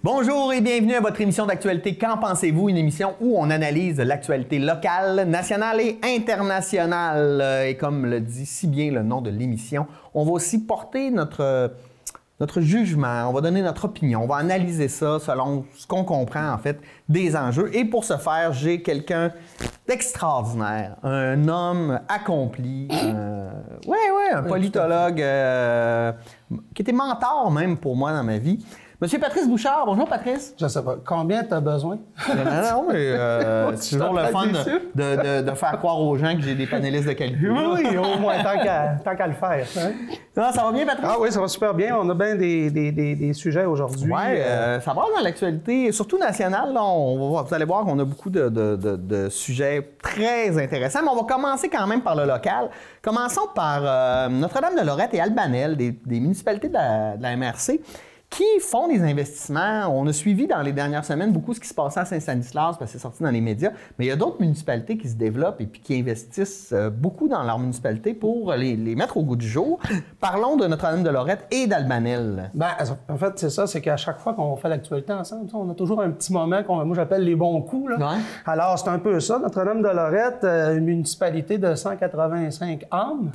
Bonjour et bienvenue à votre émission d'actualité Qu'en pensez-vous? Une émission où on analyse l'actualité locale, nationale et internationale. Et comme le dit si bien le nom de l'émission, on va aussi porter notre jugement, on va donner notre opinion, on va analyser ça selon ce qu'on comprend en fait des enjeux. Et pour ce faire, j'ai quelqu'un d'extraordinaire, un homme accompli, un politologue qui était mentor même pour moi dans ma vie. Monsieur Patrice Bouchard, bonjour Patrice. Je sais pas. Combien tu as besoin? Non, mais c'est toujours le fun de faire croire aux gens que j'ai des panélistes de qualité. Oui, au moins, tant qu'à le faire. Hein? Non, ça va bien, Patrice? Ah oui, ça va super bien. On a bien des sujets aujourd'hui. Oui, ça va dans l'actualité, surtout nationale. Là, vous allez voir qu'on a beaucoup de sujets très intéressants, mais on va commencer quand même par le local. Commençons par Notre-Dame-de-Lorette et Albanel, des municipalités de la MRC, qui font des investissements. On a suivi dans les dernières semaines beaucoup ce qui se passait à Saint-Stanislas, parce que c'est sorti dans les médias, mais il y a d'autres municipalités qui se développent et puis qui investissent beaucoup dans leur municipalité pour les mettre au goût du jour. Parlons de Notre-Dame-de-Lorette et d'Albanel. Bien, en fait, c'est ça, c'est qu'à chaque fois qu'on fait l'actualité ensemble, on a toujours un petit moment qu'on moi j'appelle les bons coups. Là. Ouais. Alors, c'est un peu ça. Notre-Dame-de-Lorette, une municipalité de 185 âmes,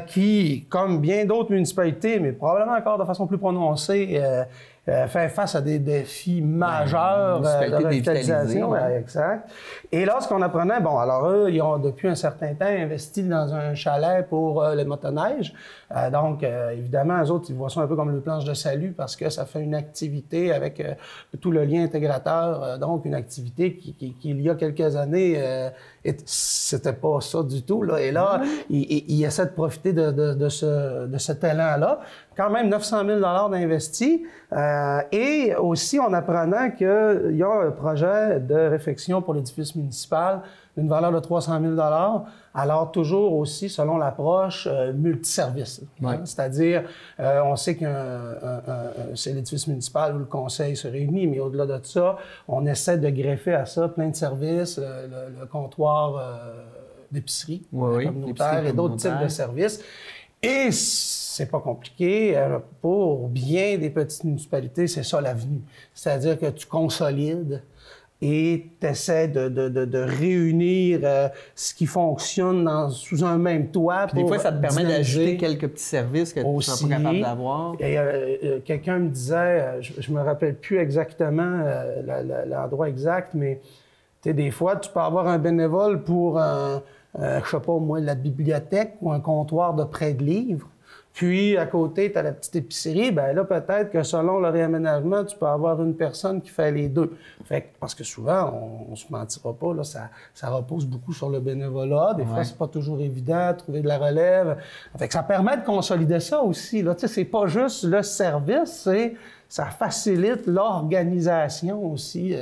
qui, comme bien d'autres municipalités, mais probablement encore de façon plus prononcée, fait face à des défis majeurs de revitalisation. Exact. Et là, ce qu'on apprenait, alors eux, ils ont depuis un certain temps investi dans un chalet pour les motoneiges. Donc, évidemment, eux autres, ils voient ça un peu comme le planche de salut parce que ça fait une activité avec tout le lien intégrateur. Donc, une activité qui il y a quelques années, c'était pas ça du tout. Là. Et là, ils essaient de profiter de cet élan-là. Quand même 900 000 d'investis. Et aussi, en apprenant qu'il y a un projet de réfection pour l'édifice municipal d'une valeur de 300 000 alors toujours aussi selon l'approche multiservice. Ouais. Hein? C'est-à-dire, on sait que c'est l'édifice municipal où le conseil se réunit, mais au-delà de ça, on essaie de greffer à ça plein de services, le comptoir d'épicerie communautaire et d'autres types de services. Et c'est pas compliqué. Pour bien des petites municipalités, c'est ça l'avenue. C'est-à-dire que tu consolides et tu essaies de réunir ce qui fonctionne sous un même toit. Puis des fois, ça te permet d'ajouter quelques petits services que tu ne seras pas capable d'avoir. Quelqu'un me disait, je me rappelle plus exactement l'endroit exact, mais des fois, tu peux avoir un bénévole pour je sais pas moi, la bibliothèque ou un comptoir de prêt de livres. Puis, à côté, tu as la petite épicerie. Bien là, peut-être que selon le réaménagement, tu peux avoir une personne qui fait les deux. Fait parce que souvent, on se mentira pas, là, ça repose beaucoup sur le bénévolat. Des fois, c'est pas toujours évident de trouver de la relève. Fait que ça permet de consolider ça aussi. Là. Tu sais, c'est pas juste le service, ça facilite l'organisation aussi.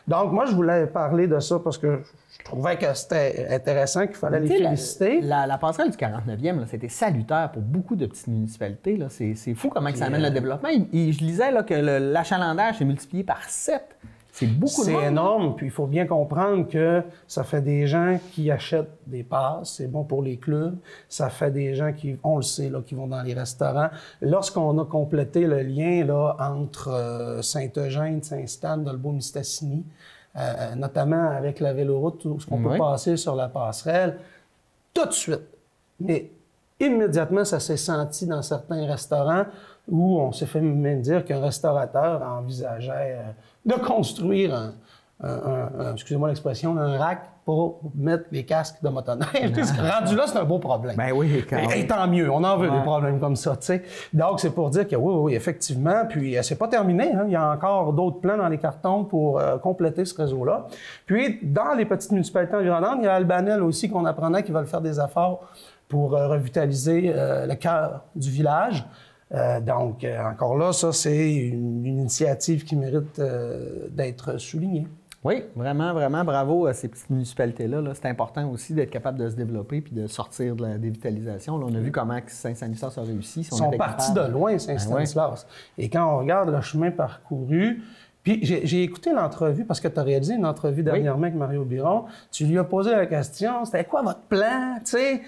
Donc, moi, je voulais parler de ça parce que je trouvais que c'était intéressant, qu'il fallait les féliciter. La passerelle du 49e, c'était salutaire pour beaucoup de petites municipalités. Là. C'est fou comment ça amène le développement. Je lisais là, que l'achalandage s'est multiplié par 7. C'est beaucoup de monde. C'est énorme. Puis il faut bien comprendre que ça fait des gens qui achètent des passes. C'est bon pour les clubs. Ça fait des gens qui, on le sait, là, qui vont dans les restaurants. Lorsqu'on a complété le lien là, entre Saint-Eugène, Saint-Stan, Dolbeau-Mistassini, notamment avec la véloroute, où on peut passer sur la passerelle, tout de suite. Mais immédiatement, ça s'est senti dans certains restaurants où on s'est fait même dire qu'un restaurateur envisageait de construire excusez-moi l'expression, un rack pour mettre les casques de motoneige. Rendu là, c'est un beau problème. Ben oui, quand même. Et tant mieux, on en veut des problèmes comme ça, tu sais. Donc, c'est pour dire que oui, effectivement, puis c'est pas terminé, hein. Il y a encore d'autres plans dans les cartons pour compléter ce réseau-là. Puis, dans les petites municipalités environnantes, il y a Albanel aussi qu'on apprenait qui veulent faire des efforts pour revitaliser le cœur du village. Donc, encore là, ça, c'est une initiative qui mérite d'être soulignée. Oui, vraiment, vraiment, bravo à ces petites municipalités-là. Là. C'est important aussi d'être capable de se développer puis de sortir de la dévitalisation. Là, on a vu comment Saint-Stanislas a réussi. Ils sont partis de loin, Saint-Stanislas. Et quand on regarde le chemin parcouru, puis j'ai écouté l'entrevue, parce que tu as réalisé une entrevue dernièrement avec Mario Biron. Tu lui as posé la question, c'était quoi votre plan, tu sais?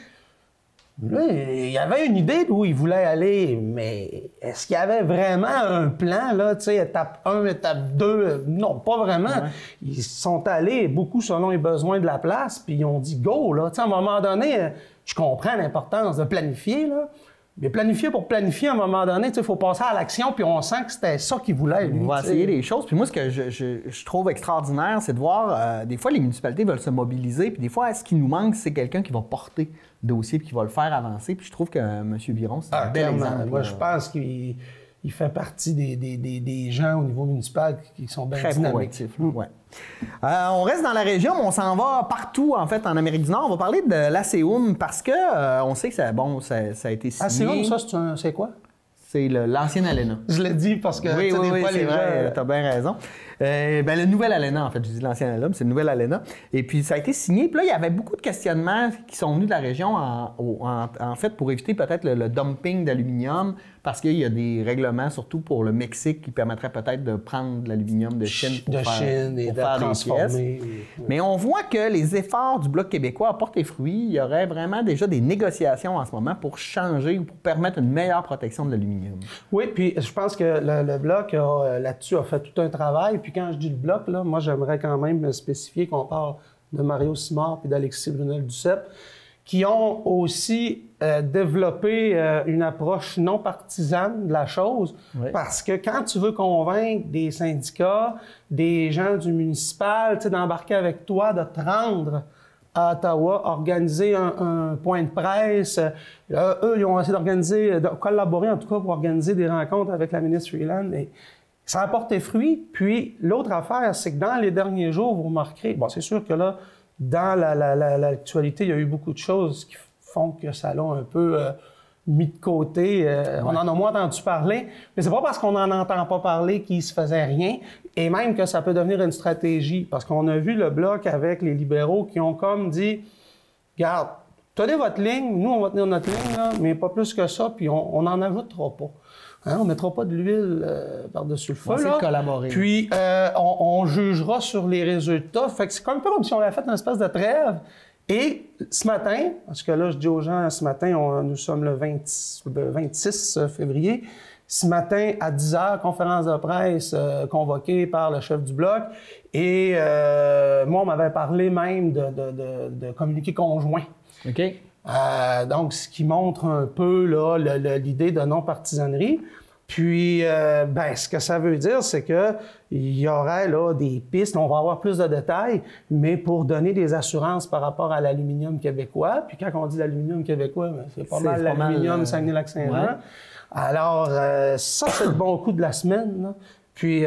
Là, il y avait une idée d'où il voulait aller, mais est-ce qu'il y avait vraiment un plan, là, tu sais, étape 1, étape 2? Non, pas vraiment. Ouais. Ils sont allés beaucoup selon les besoins de la place, puis ils ont dit go, là. Tu sais, à un moment donné, je comprends l'importance de planifier, là. Mais planifier pour planifier, à un moment donné, il faut passer à l'action, puis on sent que c'était ça qu'il voulait, lui. On va essayer des choses. Puis moi, ce que je trouve extraordinaire, c'est de voir, des fois, les municipalités veulent se mobiliser, puis des fois, ce qui nous manque, c'est quelqu'un qui va porter le dossier, puis qui va le faire avancer. Puis je trouve que M. Biron, c'est un bel exemple. Moi, je pense qu'il fait partie des gens au niveau municipal qui sont bien dynamiques. Ouais. On reste dans la région, mais on s'en va partout, en fait, en Amérique du Nord. On va parler de l'ASEUM parce que on sait que ça a été signé. ASEUM, ça, c'est quoi? C'est l'ancienne ALENA. Je l'ai dit parce que oui, c'est vrai, t'as bien raison. Le nouvel ALENA, en fait, je dis l'ancienne ALENA, mais c'est le nouvel ALENA. Et puis, ça a été signé. Puis là, il y avait beaucoup de questionnements qui sont venus de la région, en fait, pour éviter peut-être le dumping d'aluminium, parce qu'il y a des règlements, surtout pour le Mexique, qui permettraient peut-être de prendre de l'aluminium de Chine pour faire des pièces. Mais on voit que les efforts du Bloc québécois apportent des fruits. Il y aurait vraiment déjà des négociations en ce moment pour changer ou pour permettre une meilleure protection de l'aluminium. Oui, puis je pense que le Bloc, là-dessus, a fait tout un travail. Puis quand je dis le Bloc, là, moi, j'aimerais quand même spécifier qu'on parle de Mario Simard et d'Alexis Brunel-Duceppe, qui ont aussi développé une approche non partisane de la chose. Oui. Parce que quand tu veux convaincre des syndicats, des gens du municipal, d'embarquer avec toi, de te rendre à Ottawa, organiser un point de presse. Eux, ils ont essayé de collaborer en tout cas pour organiser des rencontres avec la ministre Freeland. Et ça a porté fruit. Puis l'autre affaire, c'est que dans les derniers jours, vous remarquerez, bon, c'est sûr que là, dans l'actualité, il y a eu beaucoup de choses qui font que ça l'a un peu mis de côté. On en a moins entendu parler, mais c'est pas parce qu'on n'en entend pas parler qu'il se faisait rien, et même que ça peut devenir une stratégie, parce qu'on a vu le Bloc avec les libéraux qui ont comme dit, regarde, tenez votre ligne, nous on va tenir notre ligne, là, mais pas plus que ça, puis on n'en ajoutera pas. Hein, on ne mettra pas de l'huile par-dessus le feu. On va essayer de collaborer. Puis, on jugera sur les résultats. Fait que c'est un peu comme si on avait fait une espèce de trêve. Et ce matin, parce que là, je dis aux gens, ce matin, nous sommes le 26 février. Ce matin, à 10 h, conférence de presse convoquée par le chef du Bloc. Et moi, on m'avait parlé même de communiqué conjoint. OK. Donc, ce qui montre un peu là, l'idée de non-partisanerie. Puis, ce que ça veut dire, c'est qu'il y aurait là, des pistes, on va avoir plus de détails, mais pour donner des assurances par rapport à l'aluminium québécois. Puis quand on dit l'aluminium québécois, c'est pas mal l'aluminium Saguenay-Lac-Saint-Jean. Ouais. Alors, ça, c'est le bon coup de la semaine, là. Puis,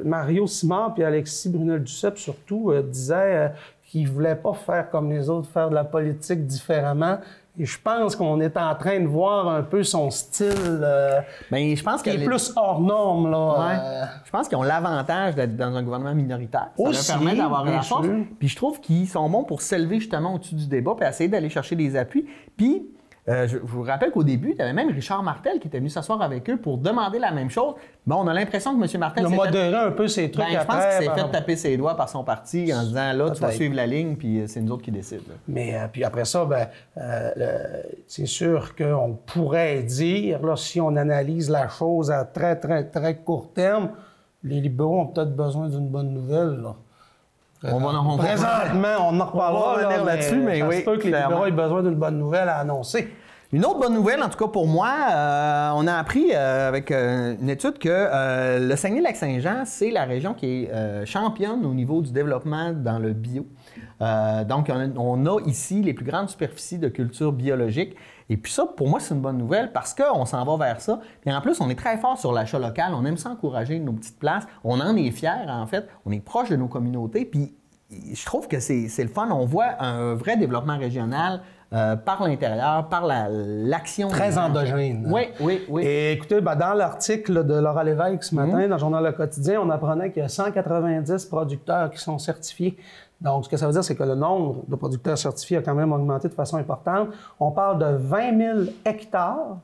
Mario Simard puis Alexis Brunel-Duceppe, surtout, disaient qu'ils ne voulaient pas faire comme les autres, faire de la politique différemment. Et je pense qu'on est en train de voir un peu son style je pense qui est plus hors norme. Là, Je pense qu'ils ont l'avantage d'être dans un gouvernement minoritaire. Ça leur permet d'avoir une force. Puis je trouve qu'ils sont bons pour s'élever justement au-dessus du débat et essayer d'aller chercher des appuis. Puis je vous rappelle qu'au début, il y avait même Richard Martel qui était venu s'asseoir avec eux pour demander la même chose. Bon, on a l'impression que M. Martel il a modéré un peu ses trucs. Je pense qu'il s'est fait taper ses doigts par son parti en disant là, tu vas suivre la ligne, puis c'est nous autres qui décident. Mais puis après ça, c'est sûr qu'on pourrait dire, là, si on analyse la chose à très, très, très court terme, les libéraux ont peut-être besoin d'une bonne nouvelle. Là. Présentement, on en reparlera là-dessus, mais oui, que les libéraux aient besoin d'une bonne nouvelle à annoncer. Une autre bonne nouvelle, en tout cas pour moi, on a appris avec une étude que le Saguenay-Lac-Saint-Jean, c'est la région qui est championne au niveau du développement dans le bio. Donc, on a ici les plus grandes superficies de culture biologique. Et puis ça, pour moi, c'est une bonne nouvelle parce qu'on s'en va vers ça. Et en plus, on est très fort sur l'achat local. On aime ça encourager nos petites places. On en est fiers, en fait. On est proche de nos communautés. Puis je trouve que c'est le fun. On voit un vrai développement régional par l'intérieur, par l'action. Très endogène. Oui. Et écoutez, dans l'article de Laura Lévesque ce matin, dans le Journal Le Quotidien, on apprenait qu'il y a 190 producteurs qui sont certifiés. Donc, ce que ça veut dire, c'est que le nombre de producteurs certifiés a quand même augmenté de façon importante. On parle de 20 000 hectares.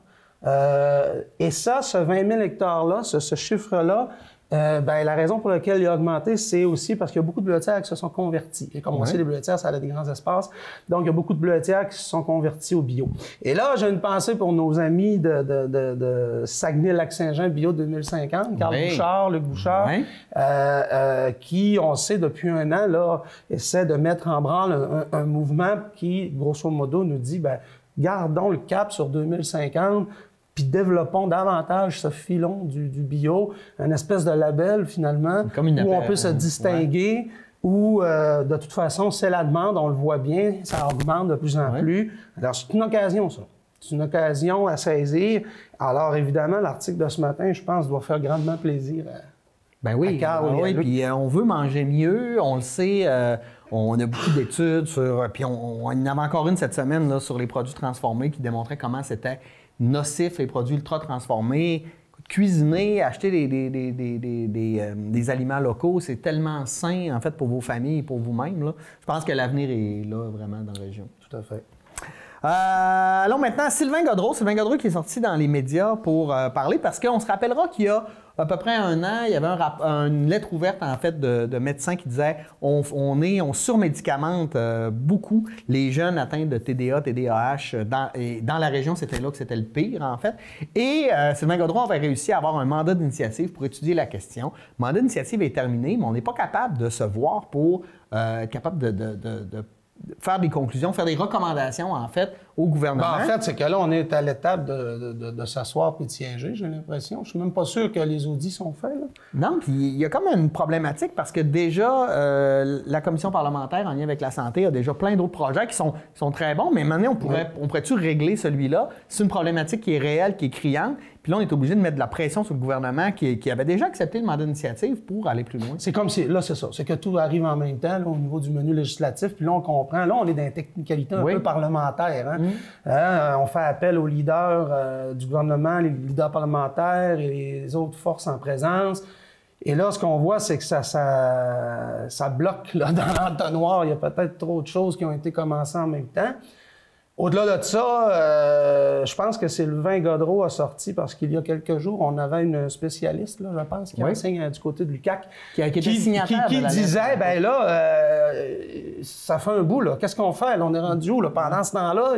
Et ça, ce 20 000 hectares-là, ce chiffre-là, La raison pour laquelle il a augmenté, c'est aussi parce qu'il y a beaucoup de bibliothèques qui se sont convertis. Et comme on sait, les bibliothèques, ça a des grands espaces. Donc, il y a beaucoup de bibliothèques qui se sont convertis au bio. Et là, j'ai une pensée pour nos amis de Saguenay-Lac-Saint-Jean Bio 2050, Carl Bouchard, Luc Bouchard, qui, on sait, depuis un an, là, essaie de mettre en branle un mouvement qui, grosso modo, nous dit, gardons le cap sur 2050, puis développons davantage ce filon du bio, une espèce de label, finalement, où on peut se distinguer, où, de toute façon, c'est la demande, on le voit bien, ça augmente de plus en plus. Alors, c'est une occasion, ça. C'est une occasion à saisir. Alors, évidemment, l'article de ce matin, je pense, doit faire grandement plaisir à Carl et à Luc. Puis on veut manger mieux, on le sait, on a beaucoup d'études sur... Puis on en avait encore une cette semaine là, sur les produits transformés qui démontraient comment c'était nocif, les produits ultra transformés. Cuisiner, acheter des aliments locaux, c'est tellement sain, en fait, pour vos familles et pour vous-même. Là. Je pense que l'avenir est là, vraiment, dans la région. Tout à fait. Allons maintenant à Sylvain Gaudreau. Sylvain Gaudreau qui est sorti dans les médias pour parler parce qu'on se rappellera qu'il y a à peu près un an, il y avait une lettre ouverte en fait de médecins qui disait on surmédicamente beaucoup les jeunes atteints de TDA, TDAH dans la région, c'était là que c'était le pire en fait. Et Sylvain Gaudreau avait réussi à avoir un mandat d'initiative pour étudier la question. Le mandat d'initiative est terminé, mais on n'est pas capable de se voir pour être capable de faire des conclusions, faire des recommandations, en fait, au gouvernement. En fait, c'est que là, on est à l'étape de s'asseoir et de siéger, j'ai l'impression. Je suis même pas sûr que les audits sont faits, là. Non, puis il y a comme une problématique parce que déjà, la commission parlementaire en lien avec la santé a déjà plein d'autres projets qui sont très bons, mais maintenant, on pourrait-tu régler celui-là? C'est une problématique qui est réelle, qui est criante. Puis là, on est obligé de mettre de la pression sur le gouvernement qui avait déjà accepté le mandat d'initiative pour aller plus loin. C'est comme si, là, c'est ça. C'est que tout arrive en même temps là, au niveau du menu législatif. Puis là, on comprend. Là, on est dans une technicalité un peu parlementaire. Hein? On fait appel aux leaders du gouvernement, les leaders parlementaires et les autres forces en présence. Et là, ce qu'on voit, c'est que ça bloque là, dans l'entonnoir. Il y a peut-être trop de choses qui ont été commencées en même temps. Au-delà de ça, je pense que Sylvain Gaudreau a sorti parce qu'il y a quelques jours, on avait une spécialiste, là, je pense, qui enseigne du côté de l'UQAC, qui disait, ben là, ça fait un bout, là. Qu'est-ce qu'on fait? Là, on est rendu où? Là? Pendant ce temps-là,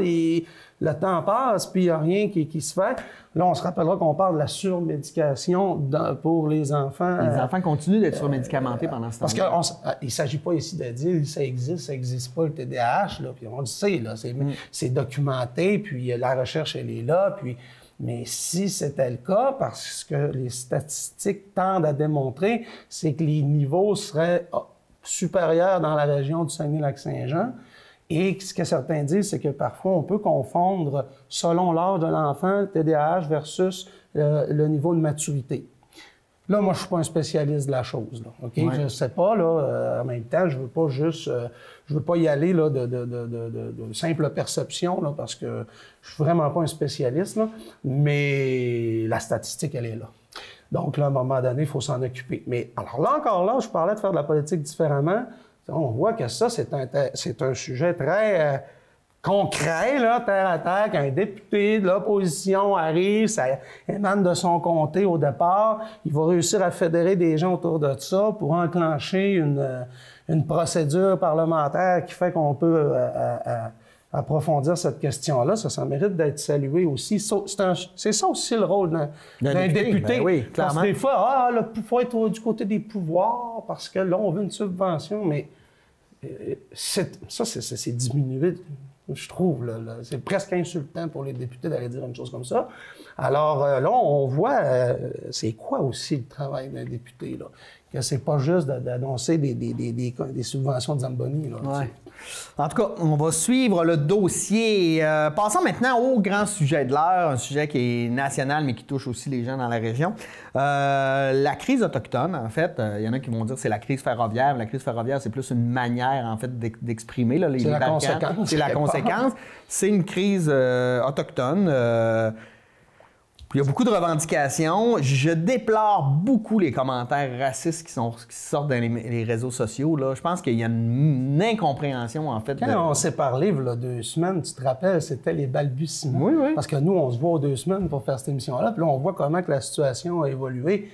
le temps passe, puis il n'y a rien qui se fait. Là, on se rappellera qu'on parle de la surmédication pour les enfants. Les enfants continuent d'être surmédicamentés pendant ce temps-là. Parce qu'il ne s'agit pas ici de dire ça existe pas le TDAH, là, puis on le sait, là, c'est documenté, puis la recherche, elle est là, puis... Mais si c'était le cas, parce que les statistiques tendent à démontrer, c'est que les niveaux seraient supérieurs dans la région du Saguenay-Lac-Saint-Jean. Et ce que certains disent, c'est que parfois, on peut confondre, selon l'âge de l'enfant, le TDAH versus le niveau de maturité. Là, moi, je ne suis pas un spécialiste de la chose. Là, OK? Je ne sais pas. Là, en même temps, je ne veux pas y aller là, de simple perception, là, parce que je ne suis vraiment pas un spécialiste. Là, mais la statistique, elle est là. Donc, là, à un moment donné, il faut s'en occuper. Mais alors là, encore là, je parlais de faire de la politique différemment. On voit que ça, c'est un sujet très concret, là, terre à terre, qu'un député de l'opposition arrive, ça émane de son comté au départ, il va réussir à fédérer des gens autour de ça pour enclencher une procédure parlementaire qui fait qu'on peut approfondir cette question-là. Ça mérite d'être salué aussi. C'est ça aussi le rôle d'un député. Ben oui, clairement. Parce que des fois, il faut être du côté des pouvoirs parce que là, on veut une subvention, mais c'est diminué, je trouve. C'est presque insultant pour les députés d'aller dire une chose comme ça. Alors là, on voit, c'est quoi aussi le travail d'un député, là? Que c'est pas juste d'annoncer des subventions de Zamboni, là. Ouais. En tout cas, on va suivre le dossier. Passons maintenant au grand sujet de l'heure, un sujet qui est national, mais qui touche aussi les gens dans la région. La crise autochtone, en fait, il y en a qui vont dire que c'est la crise ferroviaire. La crise ferroviaire, c'est plus une manière, en fait, d'exprimer. Là, c'est la conséquence. C'est la conséquence. C'est une crise autochtone. Il y a beaucoup de revendications. Je déplore beaucoup les commentaires racistes qui sortent dans les réseaux sociaux. Là. Je pense qu'il y a une incompréhension, en fait. Quand on s'est parlé, il y a 2 semaines, tu te rappelles, c'était les balbutiements. Oui, oui. Parce que nous, on se voit aux 2 semaines pour faire cette émission-là. Puis là, on voit comment que la situation a évolué.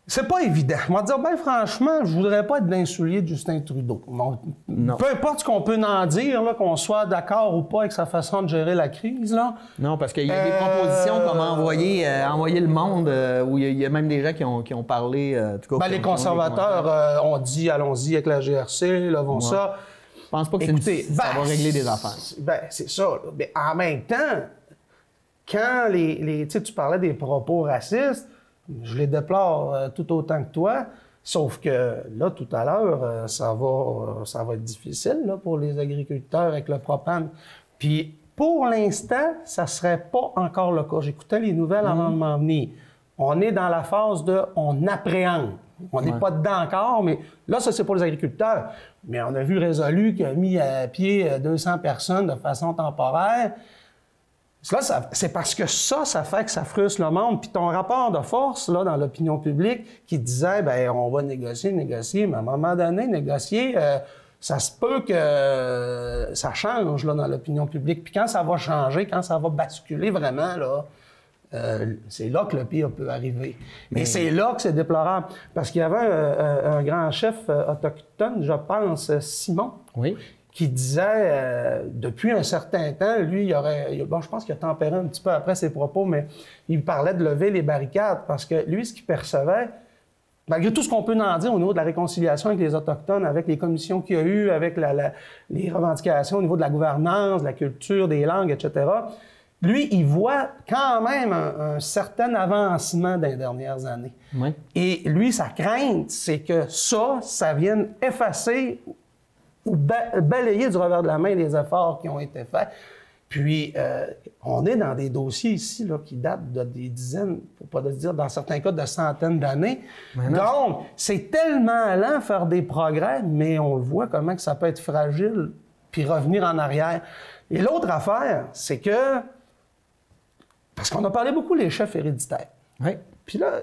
C'est pas évident. On va dire, ben franchement, je voudrais pas être dans les souliers de Justin Trudeau. Non. Peu importe ce qu'on peut en dire, qu'on soit d'accord ou pas avec sa façon de gérer la crise. Là. Non, parce qu'il y a des propositions comme envoyer le monde, où il y a même des gens qui ont parlé... les conservateurs ont dit, allons-y avec la GRC, levons ça. Je pense pas que ça va régler des affaires. C'est ça. Mais en même temps, quand tu parlais des propos racistes, je les déplore tout autant que toi, sauf que là, tout à l'heure, ça va être difficile là, pour les agriculteurs avec le propane. Puis, pour l'instant, ça ne serait pas encore le cas. J'écoutais les nouvelles avant de m'en venir. On est dans la phase de « on appréhende ». On n'est pas dedans encore, mais là, ça, c'est pour les agriculteurs. Mais on a vu Résolu qui a mis à pied 200 personnes de façon temporaire. Là, c'est parce que ça fait que ça frustre le monde. Puis ton rapport de force, là, dans l'opinion publique, qui disait, ben on va négocier, mais à un moment donné, négocier, ça se peut que ça change, là, dans l'opinion publique. Puis quand ça va changer, quand ça va basculer vraiment, là, c'est là que le pire peut arriver. Mais c'est là que c'est déplorable. Parce qu'il y avait un grand chef autochtone, je pense, Simon. Oui. Qui disait, depuis un certain temps, lui, je pense qu'il a tempéré un petit peu après ses propos, mais il parlait de lever les barricades parce que lui, ce qu'il percevait, malgré tout ce qu'on peut en dire au niveau de la réconciliation avec les Autochtones, avec les commissions qu'il y a eu, avec les revendications au niveau de la gouvernance, de la culture, des langues, etc., lui, il voit quand même un certain avancement dans les dernières années. Oui. Et lui, sa crainte, c'est que ça vienne effacer ou balayer du revers de la main les efforts qui ont été faits. Puis, on est dans des dossiers ici là, qui datent de des dizaines, pour pas dire dans certains cas de centaines d'années. Donc, c'est tellement lent faire des progrès, mais on le voit comment que ça peut être fragile puis revenir en arrière. Et l'autre affaire, c'est que, parce qu'on a parlé beaucoup des chefs héréditaires. Oui. Puis là,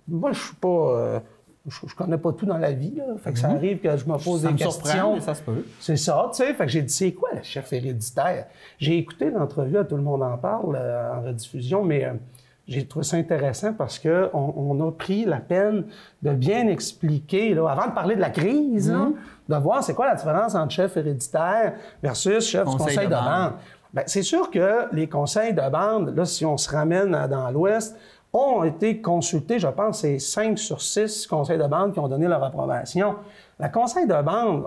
moi, je suis pas... Je connais pas tout dans la vie, là. Fait que ça arrive que je me pose des questions. Mais ça se peut. C'est ça, tu sais. Fait que j'ai dit, c'est quoi le chef héréditaire? J'ai écouté l'entrevue à Tout le monde en parle en rediffusion, mais j'ai trouvé ça intéressant parce qu'on a pris la peine de bien expliquer, là, avant de parler de la crise, là, de voir c'est quoi la différence entre chef héréditaire versus chef du conseil de bande. Bien, c'est sûr que les conseils de bande, là, si on se ramène dans l'Ouest, ont été consultés, je pense, c'est 5 sur 6 conseils de bande qui ont donné leur approbation. Le conseil de bande,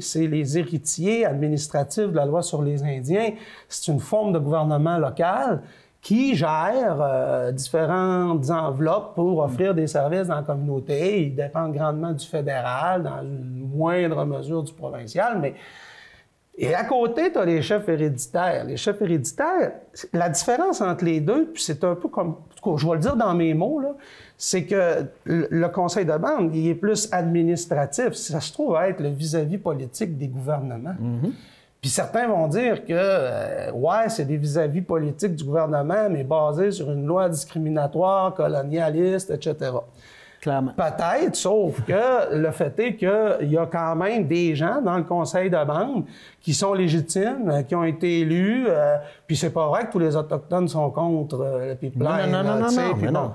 c'est les héritiers administratifs de la loi sur les Indiens. C'est une forme de gouvernement local qui gère différentes enveloppes pour offrir des services dans la communauté. Ils dépendent grandement du fédéral, dans une moindre mesure du provincial, mais... Et à côté, tu as les chefs héréditaires. Les chefs héréditaires, la différence entre les deux, puis c'est un peu comme, je vais le dire dans mes mots, là, c'est que le conseil de bande, il est plus administratif. Ça se trouve à être le vis-à-vis politique des gouvernements. Puis certains vont dire que, ouais, c'est des vis-à-vis politiques du gouvernement, mais basés sur une loi discriminatoire, colonialiste, etc. Clairement. Peut-être, sauf que le fait est qu'il y a quand même des gens dans le conseil de bande qui sont légitimes, qui ont été élus, puis c'est pas vrai que tous les Autochtones sont contre le pipeline. Non.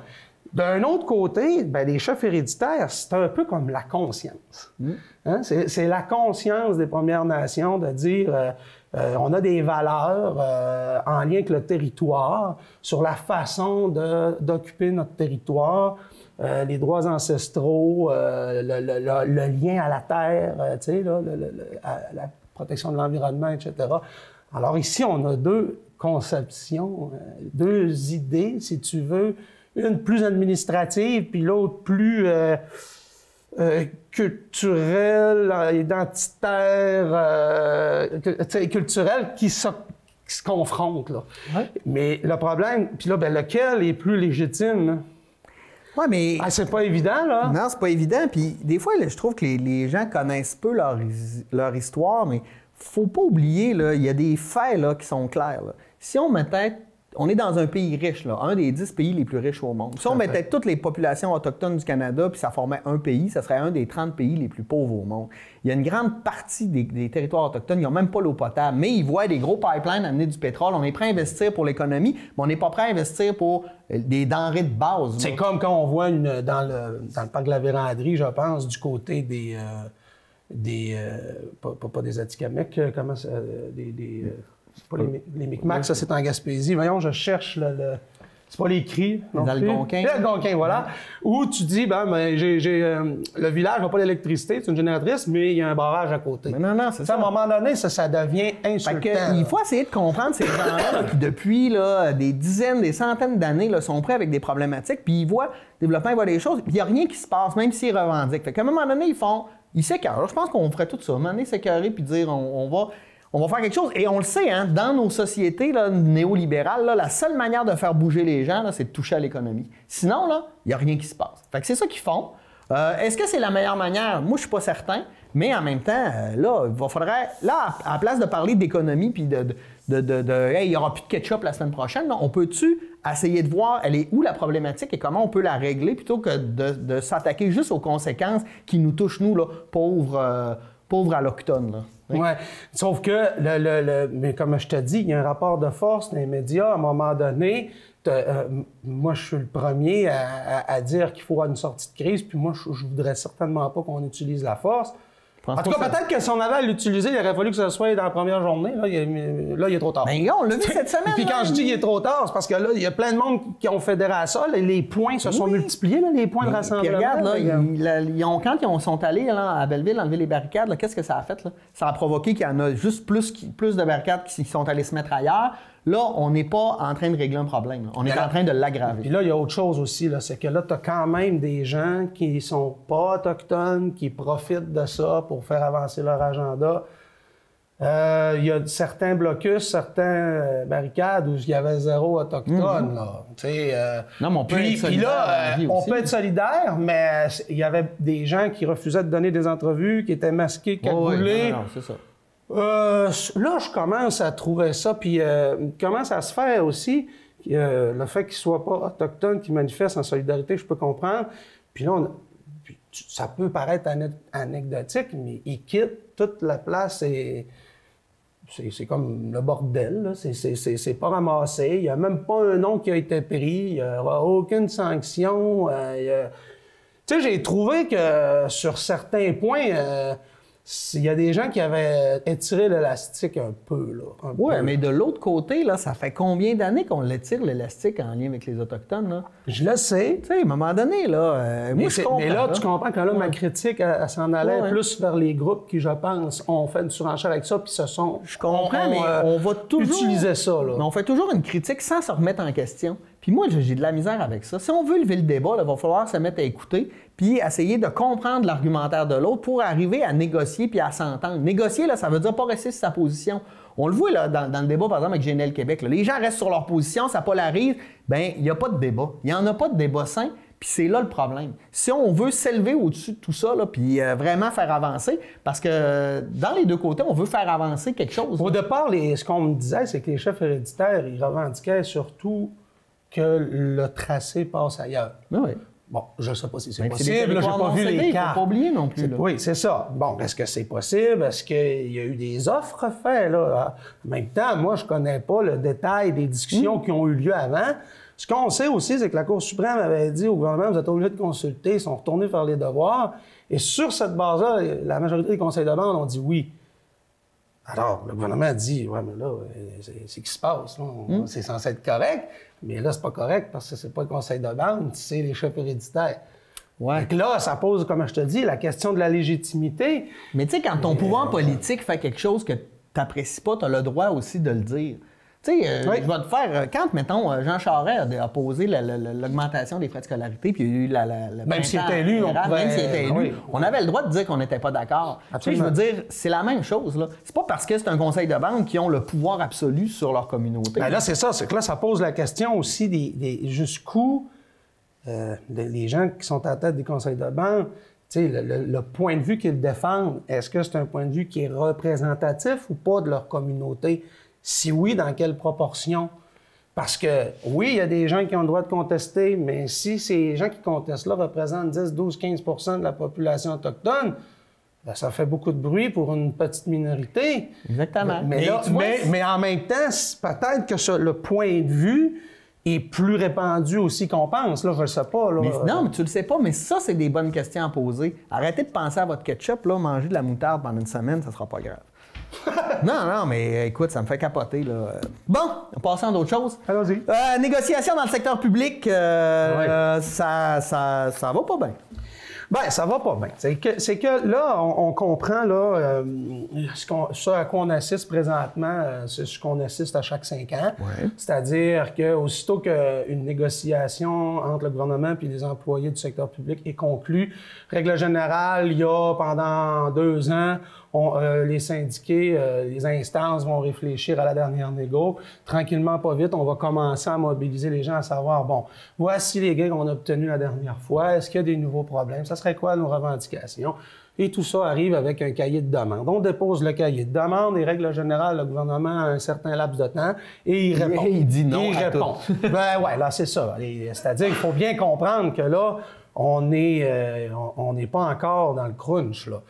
D'un autre côté, ben, les chefs héréditaires, c'est un peu comme la conscience. Hein? C'est la conscience des Premières Nations de dire... on a des valeurs en lien avec le territoire, sur la façon d'occuper notre territoire, les droits ancestraux, le lien à la terre, tu sais, la protection de l'environnement, etc. Alors ici, on a deux conceptions, deux idées, si tu veux, une plus administrative, puis l'autre plus... culturel, identitaire, culturel, qui se confrontent. Là. Ouais. Mais le problème, puis là, ben, lequel est plus légitime? Oui, mais... c'est pas évident, là. Non, c'est pas évident. Puis des fois, là, je trouve que les gens connaissent peu leur histoire, mais faut pas oublier, là, il y a des faits là, qui sont clairs. Là. Si on mettait on est dans un pays riche, là, un des 10 pays les plus riches au monde. Si on mettait toutes les populations autochtones du Canada puis ça formait un pays, ça serait un des 30 pays les plus pauvres au monde. Il y a une grande partie des territoires autochtones, ils n'ont même pas l'eau potable, mais ils voient des gros pipelines amener du pétrole. On est prêt à investir pour l'économie, mais on n'est pas prêt à investir pour des denrées de base. C'est comme quand on voit dans le parc de la Vérandrie, je pense, du côté pas des Atikamekw, comment ça, c'est pas les Micmacs, ça c'est en Gaspésie. Voyons, je cherche c'est pas les cris. Les Algonquins. Les Algonquins, voilà. Où tu dis, le village n'a pas d'électricité, c'est une génératrice, mais il y a un barrage à côté. Mais non, c'est ça. À un moment donné, ça devient insultant. Il faut essayer de comprendre ces gens-là qui, depuis des dizaines, des centaines d'années, sont prêts avec des problématiques, puis ils voient, le développement, ils voient des choses, puis il n'y a rien qui se passe, même s'ils revendiquent. Fait qu'à un moment donné, ils s'écœurent. Je pense qu'on ferait tout ça. À un moment donné, s'écœurer puis dire on va faire quelque chose. Et on le sait, hein, dans nos sociétés là, néolibérales, là, la seule manière de faire bouger les gens, là, c'est de toucher à l'économie. Sinon, il n'y a rien qui se passe. Fait que c'est ça qu'ils font. Est-ce que c'est la meilleure manière? Moi, je ne suis pas certain. Mais en même temps, là, il faudrait, à la place de parler d'économie puis hey, il n'y aura plus de ketchup la semaine prochaine, là, on peut-tu essayer de voir elle est où la problématique et comment on peut la régler plutôt que de s'attaquer juste aux conséquences qui nous touchent, nous, là, pauvres allochtones. Là. Oui, sauf que, mais comme je te dis, il y a un rapport de force dans les médias. À un moment donné, moi, je suis le premier à dire qu'il faut avoir une sortie de crise, puis moi, je voudrais certainement pas qu'on utilise la force. En tout cas, peut-être que si on avait à l'utiliser, il aurait fallu que ce soit dans la première journée. Là, il est trop tard. Bien, on l'a vu cette semaine. Puis quand je dis qu'il est trop tard, c'est parce que là, il y a plein de monde qui ont fédéré à ça. Les points se sont multipliés, là, les points de rassemblement. Puis regarde, quand ils sont allés là, à Belleville enlever les barricades, là, qu'est-ce que ça a fait? Là? Ça a provoqué qu'il y en a juste plus de barricades qui sont allés se mettre ailleurs. Là, on n'est pas en train de régler un problème. Là. On est en train de l'aggraver. Puis là, il y a autre chose aussi, là, c'est que là, tu as quand même des gens qui sont pas autochtones, qui profitent de ça pour faire avancer leur agenda. Il y a certains blocus, certaines barricades où il y avait zéro autochtone. Là. Non, mais on peut être solidaire. On peut être solidaire, mais il y avait des gens qui refusaient de donner des entrevues, qui étaient masqués, cagoulés. Non, c'est ça. Là, je commence à trouver ça, puis commence à se faire aussi. Le fait qu'ils ne soient pas autochtones, qu'ils manifestent en solidarité, je peux comprendre. Puis là, ça peut paraître anecdotique, mais ils quittent toute la place et c'est comme le bordel. Là. C'est pas ramassé. Il n'y a même pas un nom qui a été pris. Il n'y aura aucune sanction. Tu sais, j'ai trouvé que sur certains points... il y a des gens qui avaient étiré l'élastique un peu. Oui, mais de l'autre côté, là, ça fait combien d'années qu'on l'étire, l'élastique, en lien avec les Autochtones? Là? Je le sais. Tu sais, à un moment donné, là, moi, je comprends. Mais là, tu comprends que là, ma critique, elle s'en allait plus vers les groupes qui, je pense, ont fait une surenchère avec ça, puis se sont... Je comprends, mais on va toujours... utiliser ça, là. Mais on fait toujours une critique sans se remettre en question. Puis moi, j'ai de la misère avec ça. Si on veut lever le débat, il va falloir se mettre à écouter puis essayer de comprendre l'argumentaire de l'autre pour arriver à négocier puis à s'entendre. Négocier, là, ça veut dire pas rester sur sa position. On le voit là, dans le débat, par exemple, avec GNL Québec. Là. Les gens restent sur leur position, ça polarise. Bien, il n'y a pas de débat. Il n'y en a pas de débat sain, puis c'est là le problème. Si on veut s'élever au-dessus de tout ça, là, puis vraiment faire avancer, parce que dans les deux côtés, on veut faire avancer quelque chose. Au départ, ce qu'on me disait, c'est que les chefs héréditaires, ils revendiquaient surtout que le tracé passe ailleurs. Oui. Bon, je ne sais pas si c'est possible. Je n'ai pas vu les cartes. Il ne faut pas oublier non plus. Là. Oui, c'est ça. Bon, est-ce que c'est possible? Est-ce qu'il y a eu des offres faites? Là? En même temps, moi, je ne connais pas le détail des discussions qui ont eu lieu avant. Ce qu'on sait aussi, c'est que la Cour suprême avait dit au gouvernement, vous êtes obligé de consulter, ils sont retournés faire les devoirs. Et sur cette base-là, la majorité des conseils de bande ont dit oui. Alors, le gouvernement a dit, ouais, mais là, c'est ce qui se passe. C'est censé être correct, mais là, c'est pas correct parce que c'est pas le conseil de bande, c'est les chefs héréditaires. Ouais. Donc là, ça pose, comme je te dis, la question de la légitimité. Mais tu sais, quand ton pouvoir politique fait quelque chose que tu n'apprécies pas, tu as le droit aussi de le dire. Tu sais, je vais te faire... Quand, mettons, Jean Charest a posé l'augmentation des frais de scolarité, puis il y a eu la même s'il était élu, on avait le droit de dire qu'on n'était pas d'accord. Tu sais, je veux dire, c'est la même chose, là. C'est pas parce que c'est un conseil de bande qui ont le pouvoir absolu sur leur communauté. Bien là, c'est ça. C'est que là, ça pose la question aussi jusqu'où les gens qui sont à la tête des conseils de bande, tu sais, le point de vue qu'ils défendent, est-ce que c'est un point de vue qui est représentatif ou pas de leur communauté? Si oui, dans quelle proportion? Parce que, oui, il y a des gens qui ont le droit de contester, mais si ces gens qui contestent-là représentent 10, 12, 15 % de la population autochtone, ben, ça fait beaucoup de bruit pour une petite minorité. Exactement. Mais en même temps, peut-être que le point de vue est plus répandu aussi qu'on pense. Là, je ne sais pas. Là. Non, mais tu le sais pas, mais ça, c'est des bonnes questions à poser. Arrêtez de penser à votre ketchup, là, manger de la moutarde pendant une semaine, ça sera pas grave. Non, mais écoute, ça me fait capoter, là. Bon, passons à d'autres choses. Allons-y. Négociation dans le secteur public, ça va pas bien. Bien, ça va pas bien. C'est que là, on comprend là, ce à quoi on assiste présentement, c'est ce qu'on assiste à chaque 5 ans. Ouais. C'est-à-dire qu'aussitôt qu'une négociation entre le gouvernement et les employés du secteur public est conclue, règle générale, il y a pendant 2 ans, les syndiqués, les instances vont réfléchir à la dernière négo. Tranquillement, pas vite, on va commencer à mobiliser les gens à savoir, bon, voici les gains qu'on a obtenus la dernière fois, est-ce qu'il y a des nouveaux problèmes, ça serait quoi nos revendications? Et tout ça arrive avec un cahier de demande. On dépose le cahier de demande et, règle générale, le gouvernement a un certain laps de temps et il répond. Il dit non il à répond. tout. Ben ouais, là, c'est ça. C'est-à-dire qu'il faut bien comprendre que là, on n'est pas encore dans le crunch, là.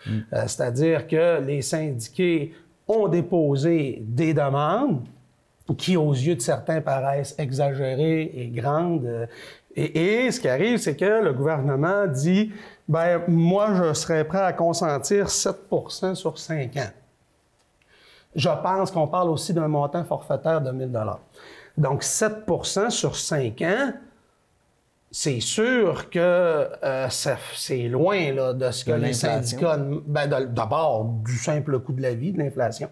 C'est-à-dire que les syndiqués ont déposé des demandes qui, aux yeux de certains, paraissent exagérées et grandes. Et ce qui arrive, c'est que le gouvernement dit, ben moi, je serais prêt à consentir 7 % sur 5 ans. Je pense qu'on parle aussi d'un montant forfaitaire de 1 000 $. Donc, 7 % sur 5 ans, c'est sûr que c'est loin là, de ce que les syndicats... Ben, d'abord, du simple coût de la vie, de l'inflation.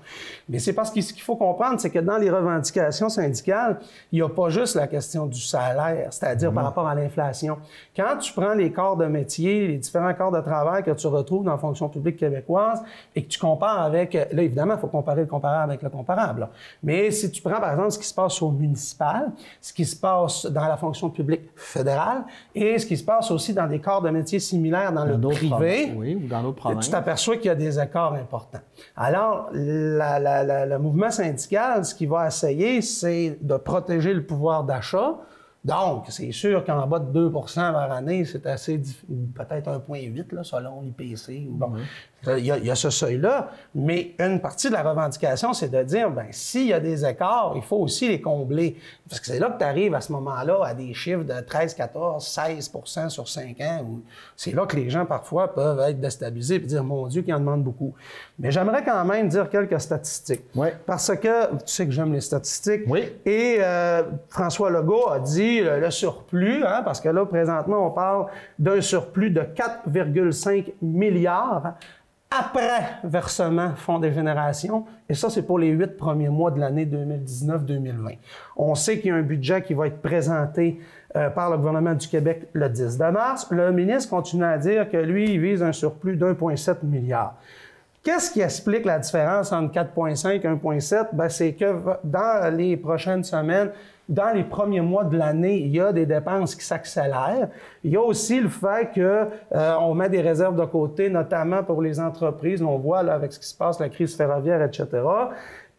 Mais c'est parce que ce qu'il faut comprendre, c'est que dans les revendications syndicales, il n'y a pas juste la question du salaire, c'est-à-dire par rapport à l'inflation. Quand tu prends les corps de métier, les différents corps de travail que tu retrouves dans la fonction publique québécoise et que tu compares avec... Là, évidemment, il faut comparer le comparable avec le comparable. Là. Mais si tu prends, par exemple, ce qui se passe au municipal, ce qui se passe dans la fonction publique fédérale, et ce qui se passe aussi dans des corps de métiers similaires dans le privé, oui, ou dans d'autres provinces, tu t'aperçois qu'il y a des écarts importants. Alors, le mouvement syndical, ce qu'il va essayer, c'est de protéger le pouvoir d'achat. Donc, c'est sûr qu'en bas de 2 % par année, c'est assez peut-être 1,8 là, selon l'IPC. Bon, il y a ce seuil-là. Mais une partie de la revendication, c'est de dire, ben s'il y a des écarts, il faut aussi les combler. Parce que c'est là que tu arrives à ce moment-là à des chiffres de 13, 14, 16 % sur 5 ans. C'est là que les gens, parfois, peuvent être déstabilisés et dire, mon Dieu, qu'ils en demandent beaucoup. Mais j'aimerais quand même dire quelques statistiques. Oui. Parce que, tu sais que j'aime les statistiques. Oui. Et François Legault a dit le surplus, hein, parce que là, présentement, on parle d'un surplus de 4,5 milliards après versement Fonds des générations. Et ça, c'est pour les 8 premiers mois de l'année 2019-2020. On sait qu'il y a un budget qui va être présenté par le gouvernement du Québec le 10 mars. Le ministre continue à dire que lui, il vise un surplus d'1,7 milliard. Qu'est-ce qui explique la différence entre 4,5 et 1,7? Ben, c'est que dans les prochaines semaines, dans les premiers mois de l'année, il y a des dépenses qui s'accélèrent. Il y a aussi le fait qu'on met des réserves de côté, notamment pour les entreprises. On voit là, avec ce qui se passe, la crise ferroviaire, etc.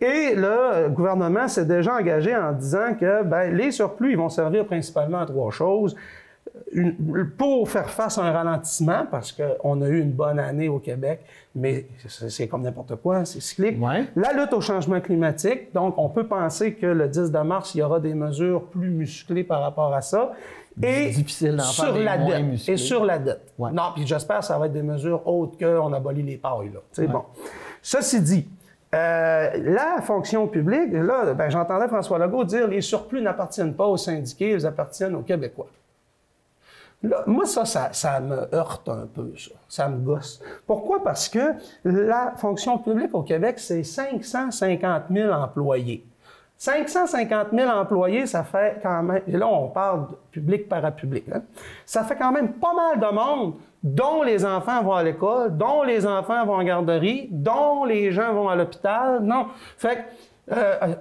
Et le gouvernement s'est déjà engagé en disant que ben, les surplus ils vont servir principalement à 3 choses. Pour faire face à un ralentissement, parce qu'on a eu une bonne année au Québec, mais c'est comme n'importe quoi, c'est cyclique. Ouais. La lutte au changement climatique, donc on peut penser que le 10 mars, il y aura des mesures plus musclées par rapport à ça. Et difficile d'en faire des moins musclées. Et sur la dette. Ouais. Non, puis j'espère que ça va être des mesures autres qu'on abolit les pailles. C'est bon. Ceci dit, la fonction publique, là, ben, j'entendais François Legault dire les surplus n'appartiennent pas aux syndiqués, ils appartiennent aux Québécois. Là, moi, ça me heurte un peu, ça. Ça me gosse. Pourquoi? Parce que la fonction publique au Québec, c'est 550 000 employés. 550 000 employés, ça fait quand même... Et là, on parle de public-parapublic. Hein? Ça fait quand même pas mal de monde, dont les enfants vont à l'école, dont les enfants vont en garderie, dont les gens vont à l'hôpital. Non. Fait que,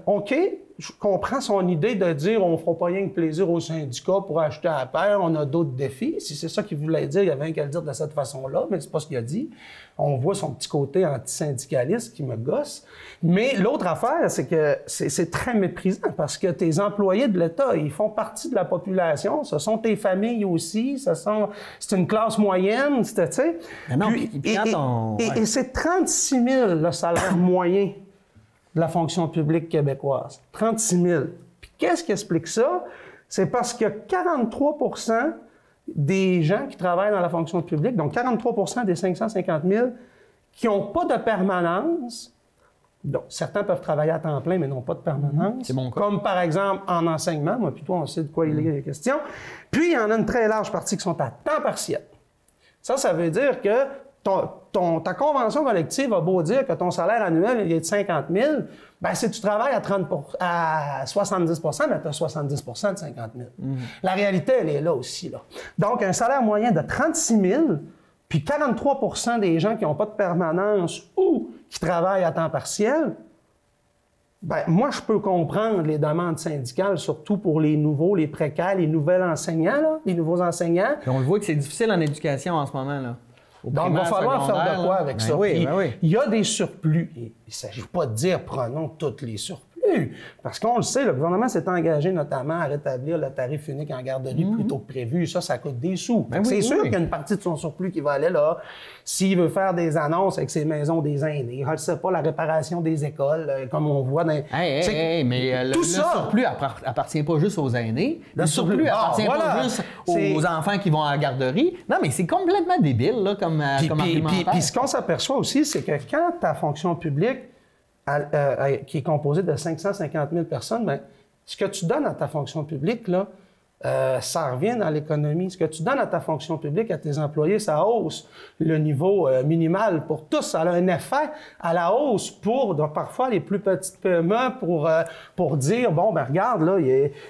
OK, je comprends son idée de dire on ne fera pas rien que plaisir aux syndicats pour acheter à la paire, on a d'autres défis. Si c'est ça qu'il voulait dire, il y avait rien qu'à le dire de cette façon-là, mais c'est pas ce qu'il a dit. On voit son petit côté antisyndicaliste qui me gosse. Mais l'autre affaire, c'est que c'est très méprisant parce que tes employés de l'État, ils font partie de la population. Ce sont tes familles aussi. C'est une classe moyenne, tu sais. Et c'est 36 000 le salaire moyen de la fonction publique québécoise. 36 000. Puis qu'est-ce qui explique ça? C'est parce que 43 % des gens qui travaillent dans la fonction publique, donc 43 % des 550 000, qui n'ont pas de permanence. Donc, certains peuvent travailler à temps plein, mais n'ont pas de permanence. C'est mon cas. Comme par exemple en enseignement. Moi, puis toi, on sait de quoi il est question. Puis, il y en a une très large partie qui sont à temps partiel. Ça veut dire que ta convention collective a beau dire que ton salaire annuel il est de 50 000, bien, si tu travailles à 70 bien, tu as 70 de 50 000. La réalité, elle est là aussi. Là. Donc, un salaire moyen de 36 000, puis 43 % des gens qui n'ont pas de permanence ou qui travaillent à temps partiel, bien, moi, je peux comprendre les demandes syndicales, surtout pour les nouveaux, les précaires, les nouveaux enseignants, là, les nouveaux enseignants. Puis on le voit que c'est difficile en éducation en ce moment, là. Donc, il va falloir faire de quoi avec ça. Oui, oui. Il y a des surplus. Il ne s'agit pas de dire prenons tous les surplus. Parce qu'on le sait, le gouvernement s'est engagé notamment à rétablir le tarif unique en garderie plus tôt que prévu. Ça coûte des sous. C'est sûr qu'il y a une partie de son surplus qui va aller là. S'il veut faire des annonces avec ses maisons des aînés, je ne sais pas, la réparation des écoles, comme on voit dans... mais le surplus appartient pas juste aux aînés. Le surplus appartient pas juste aux enfants qui vont à la garderie. Non, mais c'est complètement débile là, comme argumentaire. Puis ce qu'on s'aperçoit aussi, c'est que quand ta fonction publique qui est composée de 550 000 personnes, bien, ce que tu donnes à ta fonction publique, là, ça revient dans l'économie. Ce que tu donnes à ta fonction publique, à tes employés, ça hausse le niveau minimal pour tous. Ça a un effet à la hausse pour parfois les plus petites PME pour dire, bon, ben regarde, là,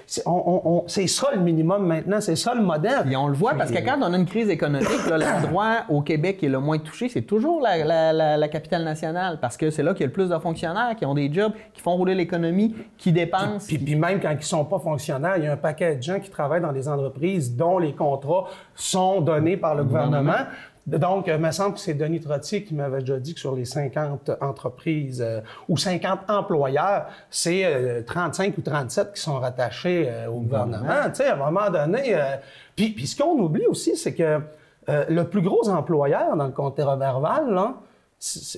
c'est ça le minimum maintenant, c'est ça le modèle. Et on le voit parce que quand on a une crise économique, là, l'endroit au Québec qui est le moins touché, c'est toujours la capitale nationale parce que c'est là qu'il y a le plus de fonctionnaires qui ont des jobs, qui font rouler l'économie, qui dépensent. Puis même quand ils ne sont pas fonctionnaires, il y a un paquet de gens qui travaillent dans des entreprises dont les contrats sont donnés par le gouvernement. Donc, il me semble que c'est Denis Trottier qui m'avait déjà dit que sur les 50 entreprises ou 50 employeurs, c'est 35 ou 37 qui sont rattachés au gouvernement. Tu sais, à un moment donné... Puis ce qu'on oublie aussi, c'est que le plus gros employeur dans le comté Roberval, là,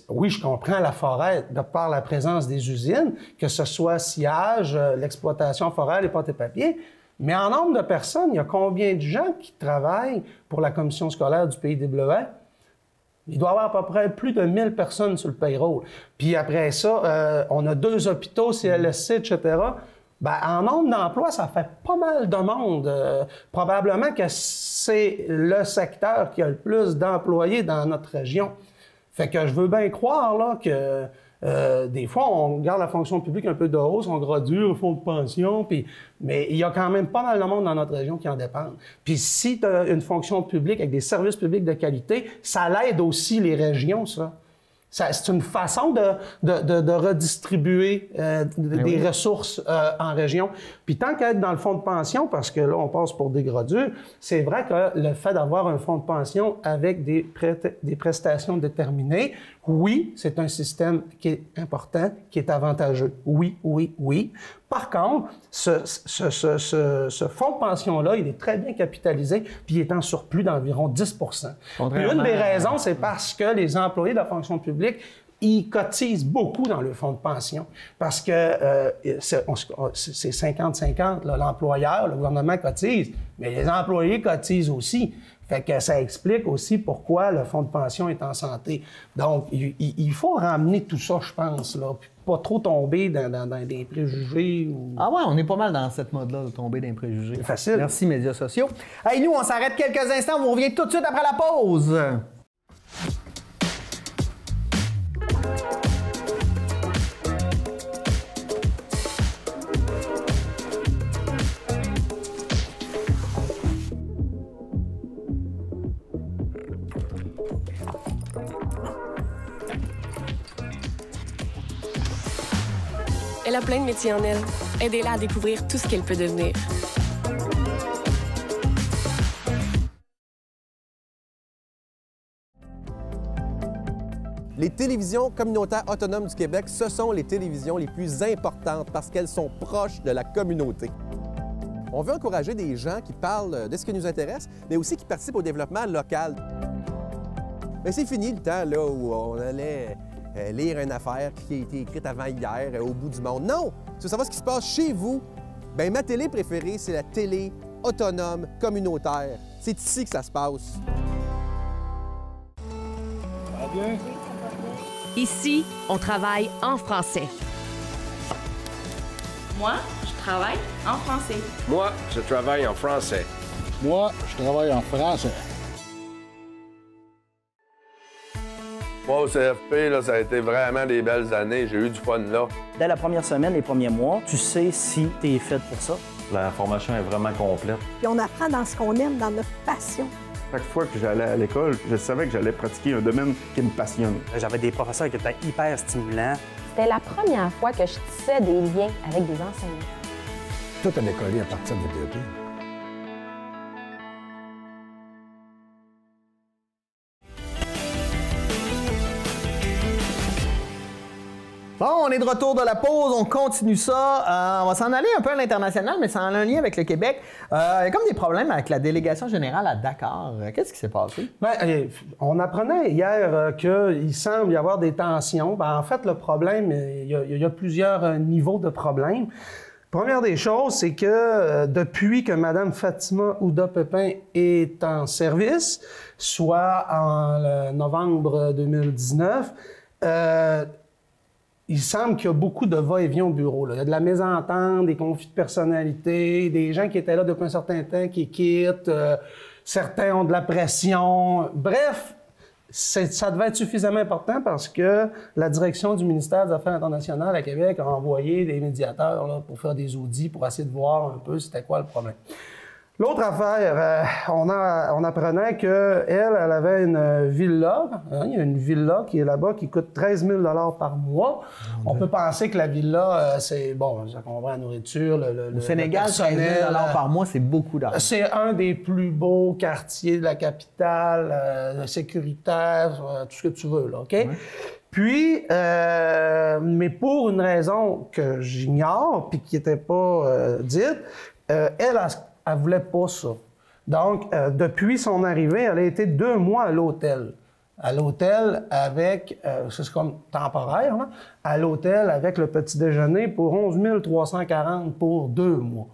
oui, je comprends la forêt de par la présence des usines, que ce soit sciage, l'exploitation forêt, les pâtes et papiers, mais en nombre de personnes, il y a combien de gens qui travaillent pour la commission scolaire du Pays des Bleuets? Il doit y avoir à peu près plus de 1000 personnes sur le payroll. Puis après ça, on a 2 hôpitaux, CLSC, etc. Bien, en nombre d'emplois, ça fait pas mal de monde. Probablement que c'est le secteur qui a le plus d'employés dans notre région. Fait que je veux bien croire là, que des fois, on garde la fonction publique un peu de hausse, on gradue au fonds de pension, mais il y a quand même pas mal de monde dans notre région qui en dépendent. Puis si tu as une fonction publique avec des services publics de qualité, ça l'aide aussi les régions, ça. C'est une façon de redistribuer des ressources en région. Puis tant qu'à être dans le fonds de pension, parce que là, on passe pour des gradus, c'est vrai que le fait d'avoir un fonds de pension avec des prestations déterminées, oui, c'est un système qui est important, qui est avantageux. Oui, oui, oui. Par contre, ce fonds de pension-là, il est très bien capitalisé, puis il est en surplus d'environ 10 %. Puis une des raisons, c'est parce que les employés de la fonction publique, ils cotisent beaucoup dans le fonds de pension. Parce que c'est 50-50, l'employeur, le gouvernement cotise, mais les employés cotisent aussi. Fait que ça explique aussi pourquoi le fonds de pension est en santé. Donc, il faut ramener tout ça, je pense, là, puis pas trop tomber dans des préjugés. Ah ouais, on est pas mal dans cette mode-là, de tomber dans les préjugés. C'est facile. Merci, médias sociaux. Hey, nous, on s'arrête quelques instants, on revient tout de suite après la pause. Elle a plein de métiers en elle. Aidez-la à découvrir tout ce qu'elle peut devenir. Les télévisions communautaires autonomes du Québec, ce sont les télévisions les plus importantes parce qu'elles sont proches de la communauté. On veut encourager des gens qui parlent de ce qui nous intéresse, mais aussi qui participent au développement local. Mais c'est fini le temps là, où on allait lire une affaire qui a été écrite avant hier au bout du monde. Non! Si vous savez ce qui se passe chez vous, bien, ma télé préférée, c'est la télé autonome communautaire. C'est ici que ça se passe. Ça va bien? Ici, on travaille en français. Moi, je travaille en français. Moi, je travaille en français. Moi, je travaille en français. Moi, au CFP, là, ça a été vraiment des belles années. J'ai eu du fun là. Dès la première semaine, les premiers mois, tu sais si tu es fait pour ça. La formation est vraiment complète. Puis on apprend dans ce qu'on aime, dans notre passion. Chaque fois que j'allais à l'école, je savais que j'allais pratiquer un domaine qui me passionne. J'avais des professeurs qui étaient hyper stimulants. C'était la première fois que je tissais des liens avec des enseignants. Tout un écolier à partir de DEP. Bon, on est de retour de la pause, on continue ça. On va s'en aller un peu à l'international, mais c'est en un lien avec le Québec. Il y a comme des problèmes avec la délégation générale à Dakar. Qu'est-ce qui s'est passé? Bien, on apprenait hier qu'il semble y avoir des tensions. Bien, en fait, le problème, il y a plusieurs niveaux de problèmes. Première des choses, c'est que depuis que Mme Fatima Ouda-Pépin est en service, soit en novembre 2019, il semble qu'il y a beaucoup de va-et-vient au bureau. Là. Il y a de la mésentente, des conflits de personnalité, des gens qui étaient là depuis un certain temps qui quittent, certains ont de la pression. Bref, ça devait être suffisamment important parce que la direction du ministère des Affaires internationales à Québec a envoyé des médiateurs là, pour faire des audits, pour essayer de voir un peu c'était quoi le problème. L'autre affaire, on apprenait qu'elle avait une villa. Hein, il y a une villa qui est là-bas qui coûte 13 000 $ par mois. On peut penser que la villa, c'est, bon, ça comprend la nourriture, Au Sénégal, 13 000 $ par mois, c'est beaucoup d'argent. C'est un des plus beaux quartiers de la capitale, sécuritaire, tout ce que tu veux, là, OK? Ouais. Puis, mais pour une raison que j'ignore, puis qui n'était pas dite, elle voulait pas ça. Donc, depuis son arrivée, elle a été 2 mois à l'hôtel. À l'hôtel avec, c'est comme temporaire, là, à l'hôtel avec le petit déjeuner pour 11 340 pour 2 mois.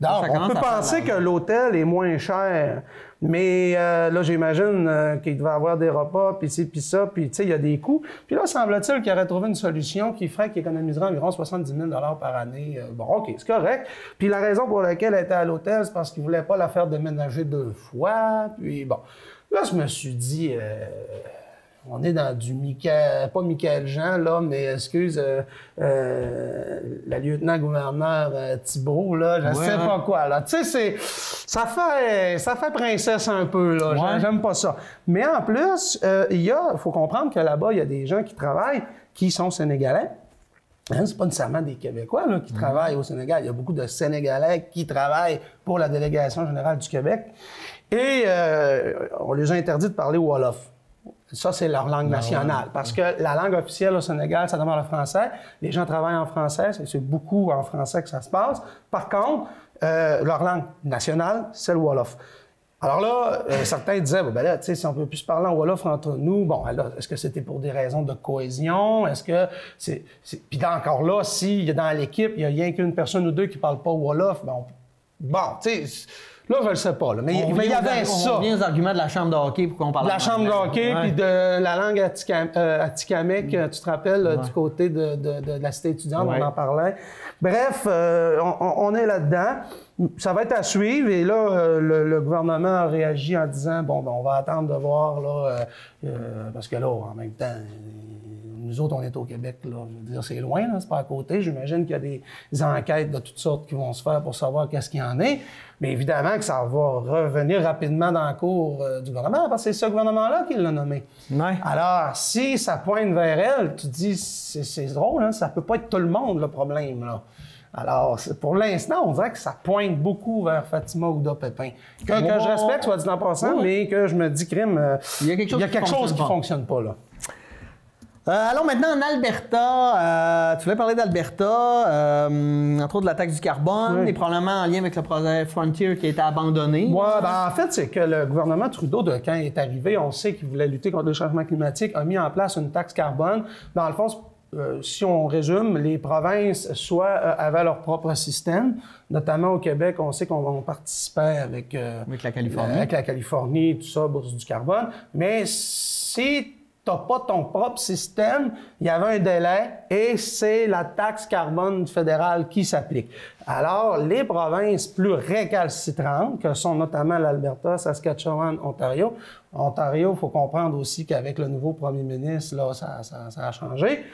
Donc, on peut penser que l'hôtel est moins cher, mais là, j'imagine qu'il devait avoir des repas, puis ci, puis ça, puis tu sais, il y a des coûts. Puis là, semble-t-il qu'il aurait trouvé une solution qui ferait qu'il économiserait environ 70 000 $ par année. Bon, OK, c'est correct. Puis la raison pour laquelle elle était à l'hôtel, c'est parce qu'il ne voulait pas la faire déménager 2 fois. Puis bon, là, je me suis dit... on est dans du pas Michael Jean, là, mais excuse, la lieutenant-gouverneur Thibault, là, je sais pas quoi, là. Tu sais, ça fait princesse un peu, là. Ouais. J'aime pas ça. Mais en plus, il faut comprendre que là-bas, il y a des gens qui travaillent qui sont sénégalais. Hein, c'est pas nécessairement des Québécois là, qui travaillent au Sénégal. Il y a beaucoup de Sénégalais qui travaillent pour la délégation générale du Québec. Et on les a interdits de parler wolof. Ça, c'est leur langue nationale. Parce que la langue officielle au Sénégal, ça demeure le français. Les gens travaillent en français. C'est beaucoup en français que ça se passe. Par contre, leur langue nationale, c'est le wolof. Alors là, certains disaient, ben là, tu sais, si on peut plus se parler en wolof entre nous, bon, alors, est-ce que c'était pour des raisons de cohésion? Est-ce que c'est... Puis encore là, s'il y a dans l'équipe, il y a rien qu'une personne ou deux qui parle pas wolof, ben bon, tu sais... Là, je ne le sais pas. Là. Mais il y avait ça. On revient aux arguments de la chambre de hockey pour qu'on parle de la chambre de hockey, puis de la langue atikamekw, tu te rappelles, du côté de la cité étudiante, on en parlait. Bref, on est là-dedans. Ça va être à suivre. Et là, le gouvernement a réagi en disant, bon, ben, on va attendre de voir, là, parce que là, en même temps... nous autres, on est au Québec, là. Je veux dire, c'est loin, là, c'est pas à côté. J'imagine qu'il y a des enquêtes de toutes sortes qui vont se faire pour savoir qu'est-ce qu'il y en est. Mais évidemment que ça va revenir rapidement dans le cours du gouvernement, parce que c'est ce gouvernement-là qui l'a nommé. Ouais. Alors, si ça pointe vers elle, tu te dis, c'est drôle, hein, ça peut pas être tout le monde, le problème, là. Alors, pour l'instant, on dirait que ça pointe beaucoup vers Fatima Ouda-Pépin. Que je respecte, soit dit en passant, mais que je me dis, crime, il y a quelque chose qui ne fonctionne pas, là. Allons maintenant en Alberta. Tu voulais parler d'Alberta, entre autres de la taxe du carbone, et probablement en lien avec le projet Frontier qui a été abandonné. Oui, en fait, c'est que le gouvernement Trudeau, quand il est arrivé, on sait qu'il voulait lutter contre le changement climatique, a mis en place une taxe carbone. Dans le fond, si on résume, les provinces avaient leur propre système, notamment au Québec, on sait qu'on participait avec la Californie. Avec la Californie, tout ça, bourse du carbone. Mais si tu n'as pas ton propre système, il y avait un délai et c'est la taxe carbone fédérale qui s'applique. Alors, les provinces plus récalcitrantes, que sont notamment l'Alberta, Saskatchewan, Ontario. Ontario, il faut comprendre aussi qu'avec le nouveau premier ministre, là, ça a changé.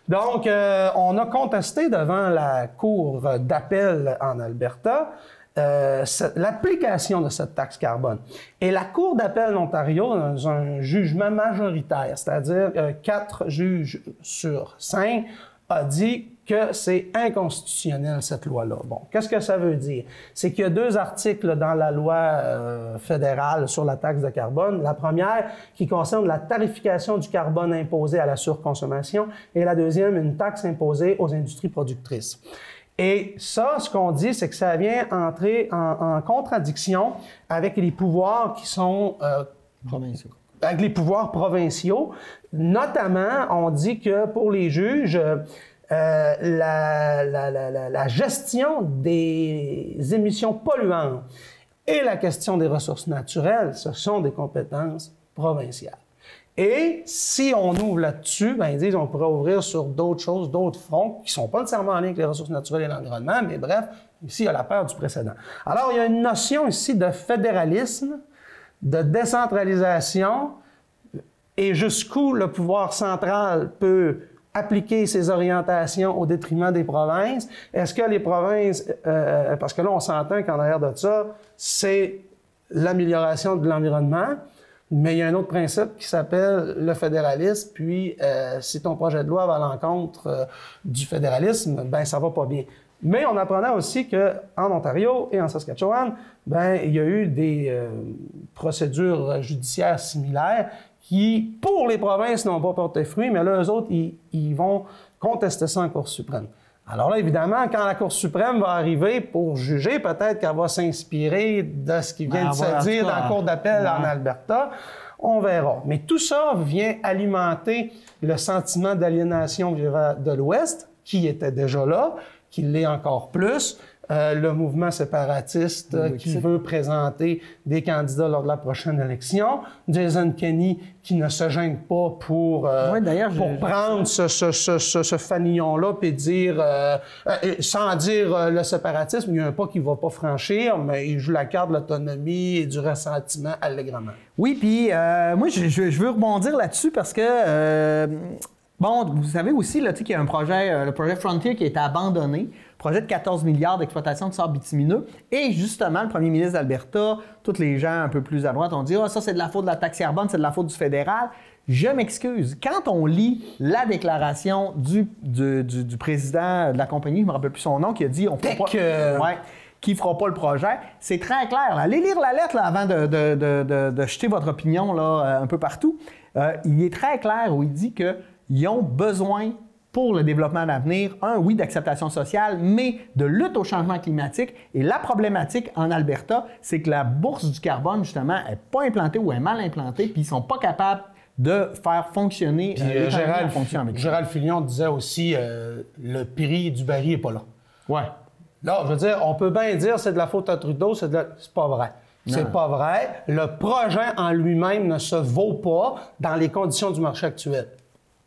Donc, on a contesté devant la Cour d'appel en Alberta l'application de cette taxe carbone. Et la Cour d'appel d'Ontario, dans un jugement majoritaire, c'est-à-dire 4 juges sur 5, a dit que c'est inconstitutionnel, cette loi-là. Bon, qu'est-ce que ça veut dire? C'est qu'il y a 2 articles dans la loi fédérale sur la taxe de carbone. La première qui concerne la tarification du carbone imposée à la surconsommation et la deuxième, une taxe imposée aux industries productrices. Et ça, ce qu'on dit, c'est que ça vient entrer en contradiction avec les pouvoirs qui sont provinciaux. Avec les pouvoirs provinciaux. Notamment, on dit que pour les juges, la gestion des émissions polluantes et la question des ressources naturelles, ce sont des compétences provinciales. Et si on ouvre là-dessus, ben ils disent qu'on pourrait ouvrir sur d'autres choses, d'autres fronts qui ne sont pas nécessairement en lien avec les ressources naturelles et l'environnement, mais bref, ici, il y a la peur du précédent. Alors, il y a une notion ici de fédéralisme, de décentralisation, et jusqu'où le pouvoir central peut appliquer ses orientations au détriment des provinces. Est-ce que les provinces, parce que là, on s'entend qu'en arrière de ça, c'est l'amélioration de l'environnement, mais il y a un autre principe qui s'appelle le fédéralisme, puis si ton projet de loi va à l'encontre du fédéralisme, ben ça va pas bien. Mais on apprenait aussi qu'en Ontario et en Saskatchewan, ben il y a eu des procédures judiciaires similaires qui, pour les provinces, n'ont pas porté fruit, mais là, eux autres, ils vont contester ça en Cour suprême. Alors là, évidemment, quand la Cour suprême va arriver pour juger, peut-être qu'elle va s'inspirer de ce qui vient de se dire dans la Cour d'appel en Alberta. On verra. Mais tout ça vient alimenter le sentiment d'aliénation de l'Ouest, qui était déjà là, qui l'est encore plus. Le mouvement séparatiste qui veut présenter des candidats lors de la prochaine élection. Jason Kenney qui ne se gêne pas pour prendre ce fanillon-là et dire, sans dire le séparatisme, il y a un pas qu'il ne va pas franchir, mais il joue la carte de l'autonomie et du ressentiment allègrement. Oui, puis moi, je veux rebondir là-dessus parce que... Bon, vous savez aussi là, qu'il y a un projet, le projet Frontier qui a été abandonné, projet de 14 milliards d'exploitation de sable bitumineux. Et justement, le premier ministre d'Alberta, tous les gens un peu plus à droite ont dit « Ah, ça, c'est de la faute de la taxe carbone, c'est de la faute du fédéral. » Je m'excuse. Quand on lit la déclaration du président de la compagnie, je ne me rappelle plus son nom, qui a dit « On fera pas... qui ne fera pas le projet. » C'est très clair. Là. Allez lire la lettre là, avant de jeter votre opinion là, un peu partout. Il est très clair où il dit que ils ont besoin, pour le développement d'avenir, oui, d'acceptation sociale, mais de lutte au changement climatique. Et la problématique en Alberta, c'est que la bourse du carbone, justement, n'est pas implantée ou est mal implantée, puis ils ne sont pas capables de faire fonctionner Gérald Filion disait aussi le prix du baril n'est pas là. Ouais. Là, je veux dire, on peut bien dire c'est de la faute à Trudeau, c'est pas vrai. C'est pas vrai. Le projet en lui-même ne se vaut pas dans les conditions du marché actuel.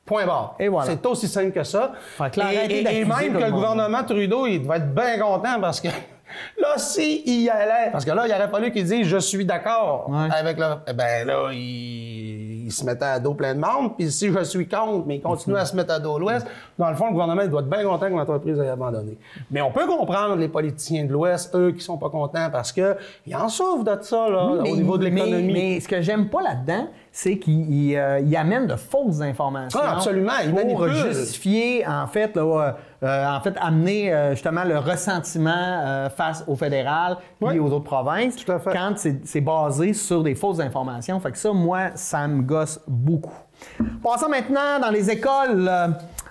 Point barre. Et voilà. C'est aussi simple que ça. Et même que le gouvernement Trudeau, il devait être bien content parce que là, s'il y allait, parce que là, il aurait fallu qu'il dise « je suis d'accord avec le... » Ben là, il ils se mettaient à dos plein de monde. Puis si je suis contre, mais ils continuent à se mettre à dos l'Ouest, dans le fond, le gouvernement il doit être bien content que l'entreprise ait abandonné. Mais on peut comprendre les politiciens de l'Ouest, eux, qui sont pas contents parce qu'ils en souffrent de ça, là, au niveau de l'économie. Mais ce que j'aime pas là-dedans, c'est qu'ils amènent de fausses informations. Ah, absolument, ils pour justifier, en fait, amener justement le ressentiment face au fédéral puis aux autres provinces. Tout à fait. Quand c'est basé sur des fausses informations. Fait que ça, moi, ça me gosse beaucoup. Passons maintenant dans les écoles.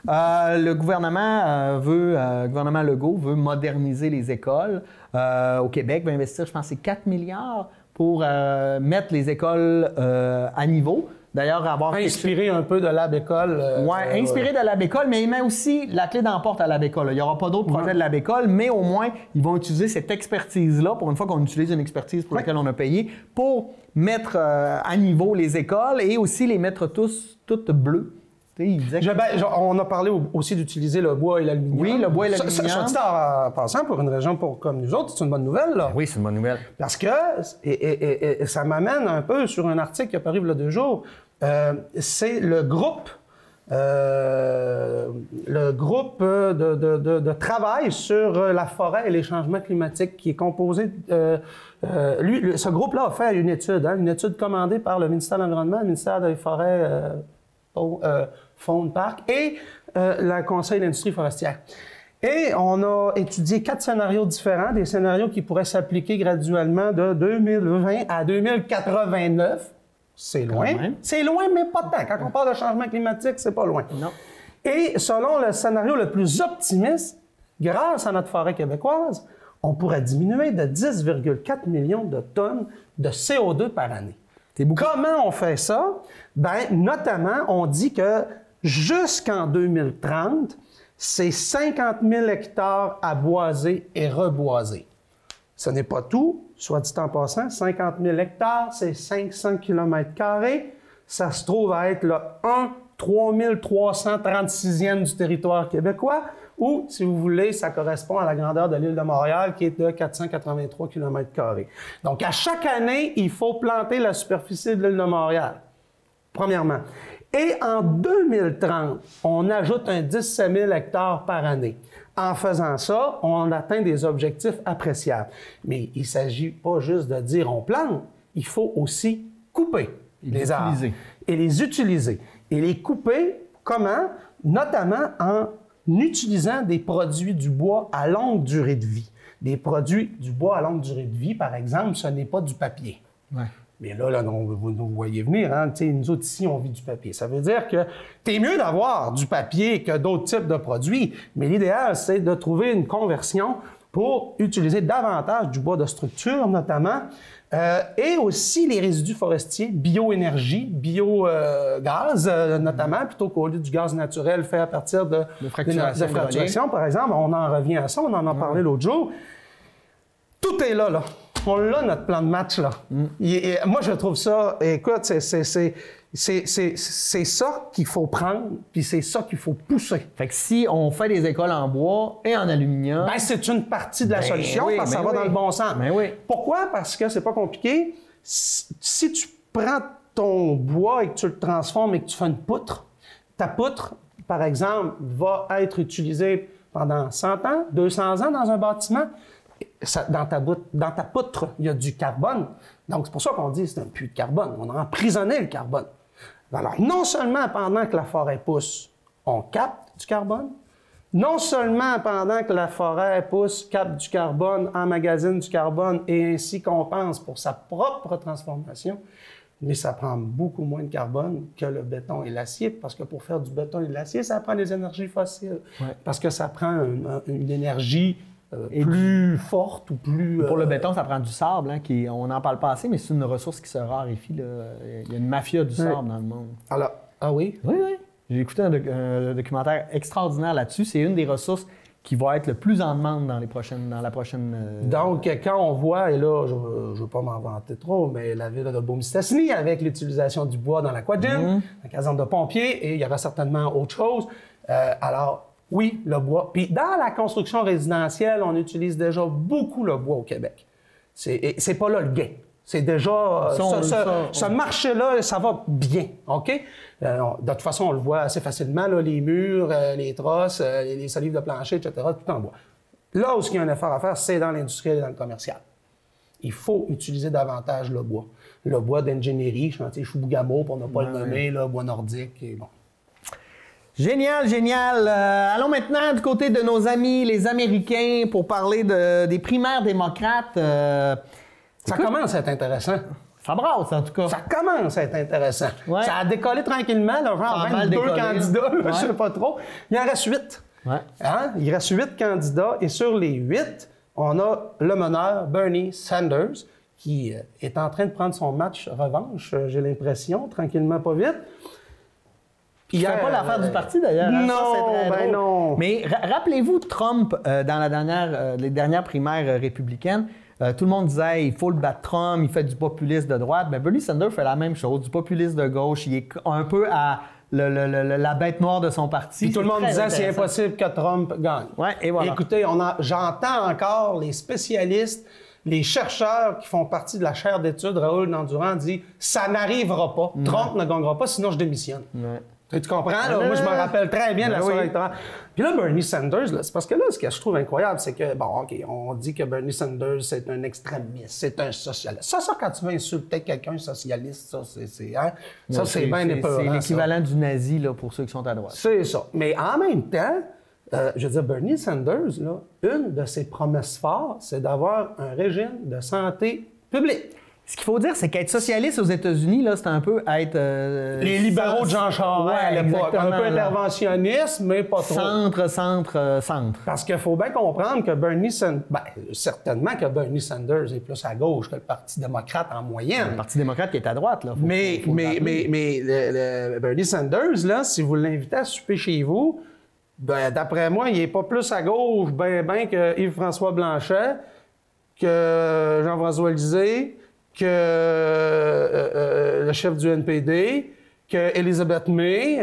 Le gouvernement gouvernement Legault veut moderniser les écoles au Québec, veut investir, je pense, c'est 4 milliards pour mettre les écoles à niveau. D'ailleurs, avoir inspiré un peu de l'ABécole. Oui, inspiré de l'ABécole, mais il met aussi la clé d'emporte à l'ABécole. Il n'y aura pas d'autres projets de l'ABécole, mais au moins, ils vont utiliser cette expertise-là, pour une fois qu'on utilise une expertise pour laquelle on a payé, pour mettre à niveau les écoles et aussi les mettre toutes bleues. On a parlé aussi d'utiliser le bois et l'aluminium. Oui, le bois et l'aluminium. Ça dit en passant, pour une région comme nous autres, c'est une bonne nouvelle. Là. Oui, c'est une bonne nouvelle. Parce que, et ça m'amène un peu sur un article qui est paru il y a 2 jours, c'est le groupe de travail sur la forêt et les changements climatiques qui est composé... ce groupe-là a fait une étude commandée par le ministère de l'Environnement, le ministère des Forêts... Fonds de Parc et le Conseil d'industrie forestière. Et on a étudié 4 scénarios différents, des scénarios qui pourraient s'appliquer graduellement de 2020 à 2089. C'est loin. C'est loin, mais pas tant. Quand on parle de changement climatique, c'est pas loin. Non. Et selon le scénario le plus optimiste, grâce à notre forêt québécoise, on pourrait diminuer de 10,4 millions de tonnes de CO2 par année. Comment on fait ça? Bien, notamment, on dit que jusqu'en 2030, c'est 50 000 hectares à boiser et reboiser. Ce n'est pas tout. Soit dit en passant, 50 000 hectares, c'est 500 km². Ça se trouve à être le 3336e du territoire québécois, ou, si vous voulez, ça correspond à la grandeur de l'île de Montréal, qui est de 483 km². Donc, à chaque année, il faut planter la superficie de l'île de Montréal, premièrement. Et en 2030, on ajoute un 17 000 hectares par année. En faisant ça, on atteint des objectifs appréciables. Mais il ne s'agit pas juste de dire on plante, il faut aussi couper les arbres et les utiliser. Et les couper, comment? Notamment en utilisant des produits du bois à longue durée de vie. Des produits du bois à longue durée de vie, par exemple, ce n'est pas du papier. Ouais. Mais là vous voyez venir, hein? Nous autres ici, on vit du papier. Ça veut dire que c'est mieux d'avoir du papier que d'autres types de produits, mais l'idéal, c'est de trouver une conversion pour utiliser davantage du bois de structure, notamment, et aussi les résidus forestiers, bioénergie, biogaz, notamment, plutôt qu'au lieu du gaz naturel fait à partir de fracturation, par exemple. On en revient à ça, on en a parlé l'autre jour. Tout est là. On l'a, notre plan de match, là. Et moi, je trouve ça... Écoute, c'est ça qu'il faut prendre, puis c'est ça qu'il faut pousser. Fait que si on fait des écoles en bois et en aluminium... Bien, c'est une partie de la solution, parce que ça va dans le bon sens. Pourquoi? Parce que c'est pas compliqué. Si tu prends ton bois et que tu le transformes et que tu fais une poutre, ta poutre, par exemple, va être utilisée pendant 100 ans, 200 ans dans un bâtiment. Dans ta poutre, il y a du carbone. Donc, c'est pour ça qu'on dit que c'est un puits de carbone. On a emprisonné le carbone. Alors, non seulement pendant que la forêt pousse, on capte du carbone, non seulement pendant que la forêt pousse, capte du carbone, emmagasine du carbone et ainsi compense pour sa propre transformation, mais ça prend beaucoup moins de carbone que le béton et l'acier, parce que pour faire du béton et de l'acier, ça prend des énergies fossiles. Parce que ça prend une énergie plus forte ou plus... Pour le béton, ça prend du sable, hein, on n'en parle pas assez, mais c'est une ressource qui se raréfie. Là. Il y a une mafia du sable dans le monde. Alors, ah oui? Oui. J'ai écouté un documentaire extraordinaire là-dessus. C'est une des ressources qui va être le plus en demande dans la prochaine... Donc, quand on voit, et là, je ne veux pas m'en vanter trop, mais la ville de Beaumistassini, avec l'utilisation du bois dans l'aquagym, la caserne de pompiers, et il y aura certainement autre chose. Alors, oui, le bois. Puis dans la construction résidentielle, on utilise déjà beaucoup le bois au Québec. C'est pas là le gain. C'est déjà... ce marché-là, ça va bien, OK? De toute façon, on le voit assez facilement, là, les murs, les trosses, les solives de plancher, etc., tout en bois. Là où il y a un effort à faire, c'est dans l'industriel et dans le commercial. Il faut utiliser davantage le bois d'ingénierie, chantier Chibougamau, pour ne pas le nommer, le bois nordique, et bon. Génial, génial. Allons maintenant du côté de nos amis, les Américains, pour parler des primaires démocrates. Ça commence à être intéressant. Ça brasse, en tout cas. Ça commence à être intéressant. Ouais. Ça a décollé tranquillement, là, genre 22 candidats, je ne sais pas trop. Il en reste 8. Ouais. Hein? Il reste 8 candidats, et sur les 8, on a le meneur Bernie Sanders, qui est en train de prendre son match revanche, j'ai l'impression, tranquillement, pas vite. Il ne fait pas l'affaire du parti, d'ailleurs. Non, non. Mais rappelez-vous Trump, dans les dernières primaires républicaines, tout le monde disait il faut le battre Trump, il fait du populisme de droite. Bien, Bernie Sanders fait la même chose, du populisme de gauche. Il est un peu à la bête noire de son parti. Puis tout le monde disait c'est impossible que Trump gagne. Ouais, et voilà. Écoutez, j'entends encore les spécialistes, les chercheurs qui font partie de la chaire d'études, Raoul Dandurand dit ça n'arrivera pas. Trump ne gagnera pas, sinon je démissionne. Ouais. Tu comprends? Là? Moi, je me rappelle très bien de la soirée électorale. Puis là, Bernie Sanders, c'est parce que là, ce que je trouve incroyable, c'est que, bon, OK, on dit que Bernie Sanders, c'est un extrémiste, c'est un socialiste. Ça, quand tu veux insulter quelqu'un socialiste, ça, c'est bien épeurant. C'est l'équivalent du nazi, là, pour ceux qui sont à droite. C'est ça. Mais en même temps, je veux dire, Bernie Sanders, là, une de ses promesses fortes, c'est d'avoir un régime de santé publique. Ce qu'il faut dire, c'est qu'être socialiste aux États-Unis, là, c'est un peu être... les libéraux de Jean Charest à l'époque. Un peu interventionniste, mais pas trop. Centre. Parce qu'il faut bien comprendre que Bernie Sanders... certainement que Bernie Sanders est plus à gauche que le Parti démocrate en moyenne. Le Parti démocrate qui est à droite, là. Mais Bernie Sanders, là, si vous l'invitez à souper chez vous, ben, d'après moi, il n'est pas plus à gauche ben que Yves-François Blanchet, que Jean-François Lisée, que le chef du NPD, que Elizabeth May,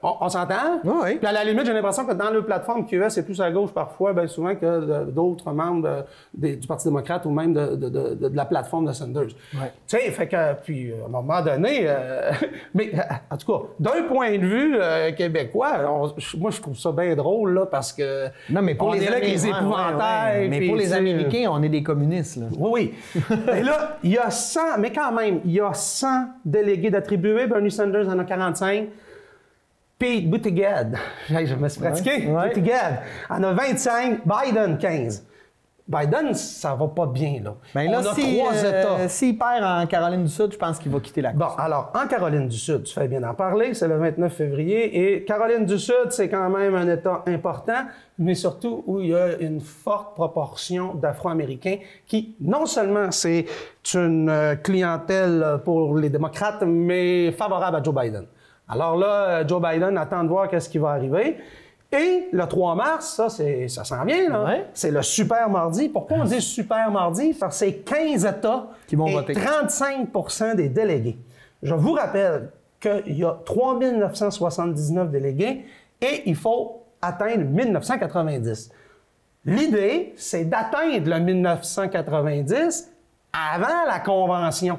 on s'entend? Oui. Puis à la limite, j'ai l'impression que dans leur plateforme QS, c'est plus à gauche parfois, bien souvent, que d'autres membres du Parti démocrate ou même de la plateforme de Sanders. Ouais. Tu sais, fait que, puis à un moment donné, mais en tout cas, d'un point de vue québécois, moi, je trouve ça bien drôle, là, parce que non, mais pour les épouvantails. Mais pour les Américains, on est des communistes, là. Oui, oui. Et là, il y a 100, mais quand même, il y a 100 délégués d'attribuer. Bernie Sanders en a 45. Pete Buttigieg, je me suis pratiqué. Buttigieg en a 25. Biden, 15. Biden, ça va pas bien, là. Bien, là, on a 3 États. S'il perd en Caroline du Sud, je pense qu'il va quitter la course. Bon, alors, en Caroline du Sud, tu fais bien d'en parler, c'est le 29 février, et Caroline du Sud, c'est quand même un État important, mais surtout où il y a une forte proportion d'Afro-Américains qui, non seulement c'est une clientèle pour les démocrates, mais favorable à Joe Biden. Alors là, Joe Biden attend de voir qu'est-ce qui va arriver. Et le 3 mars, ça s'en vient, là. Ouais. C'est le super mardi. Pourquoi on dit super mardi? Parce que c'est 15 États qui vont et voter. 35% des délégués. Je vous rappelle qu'il y a 3 979 délégués et il faut atteindre 1990. L'idée, c'est d'atteindre le 1990 avant la convention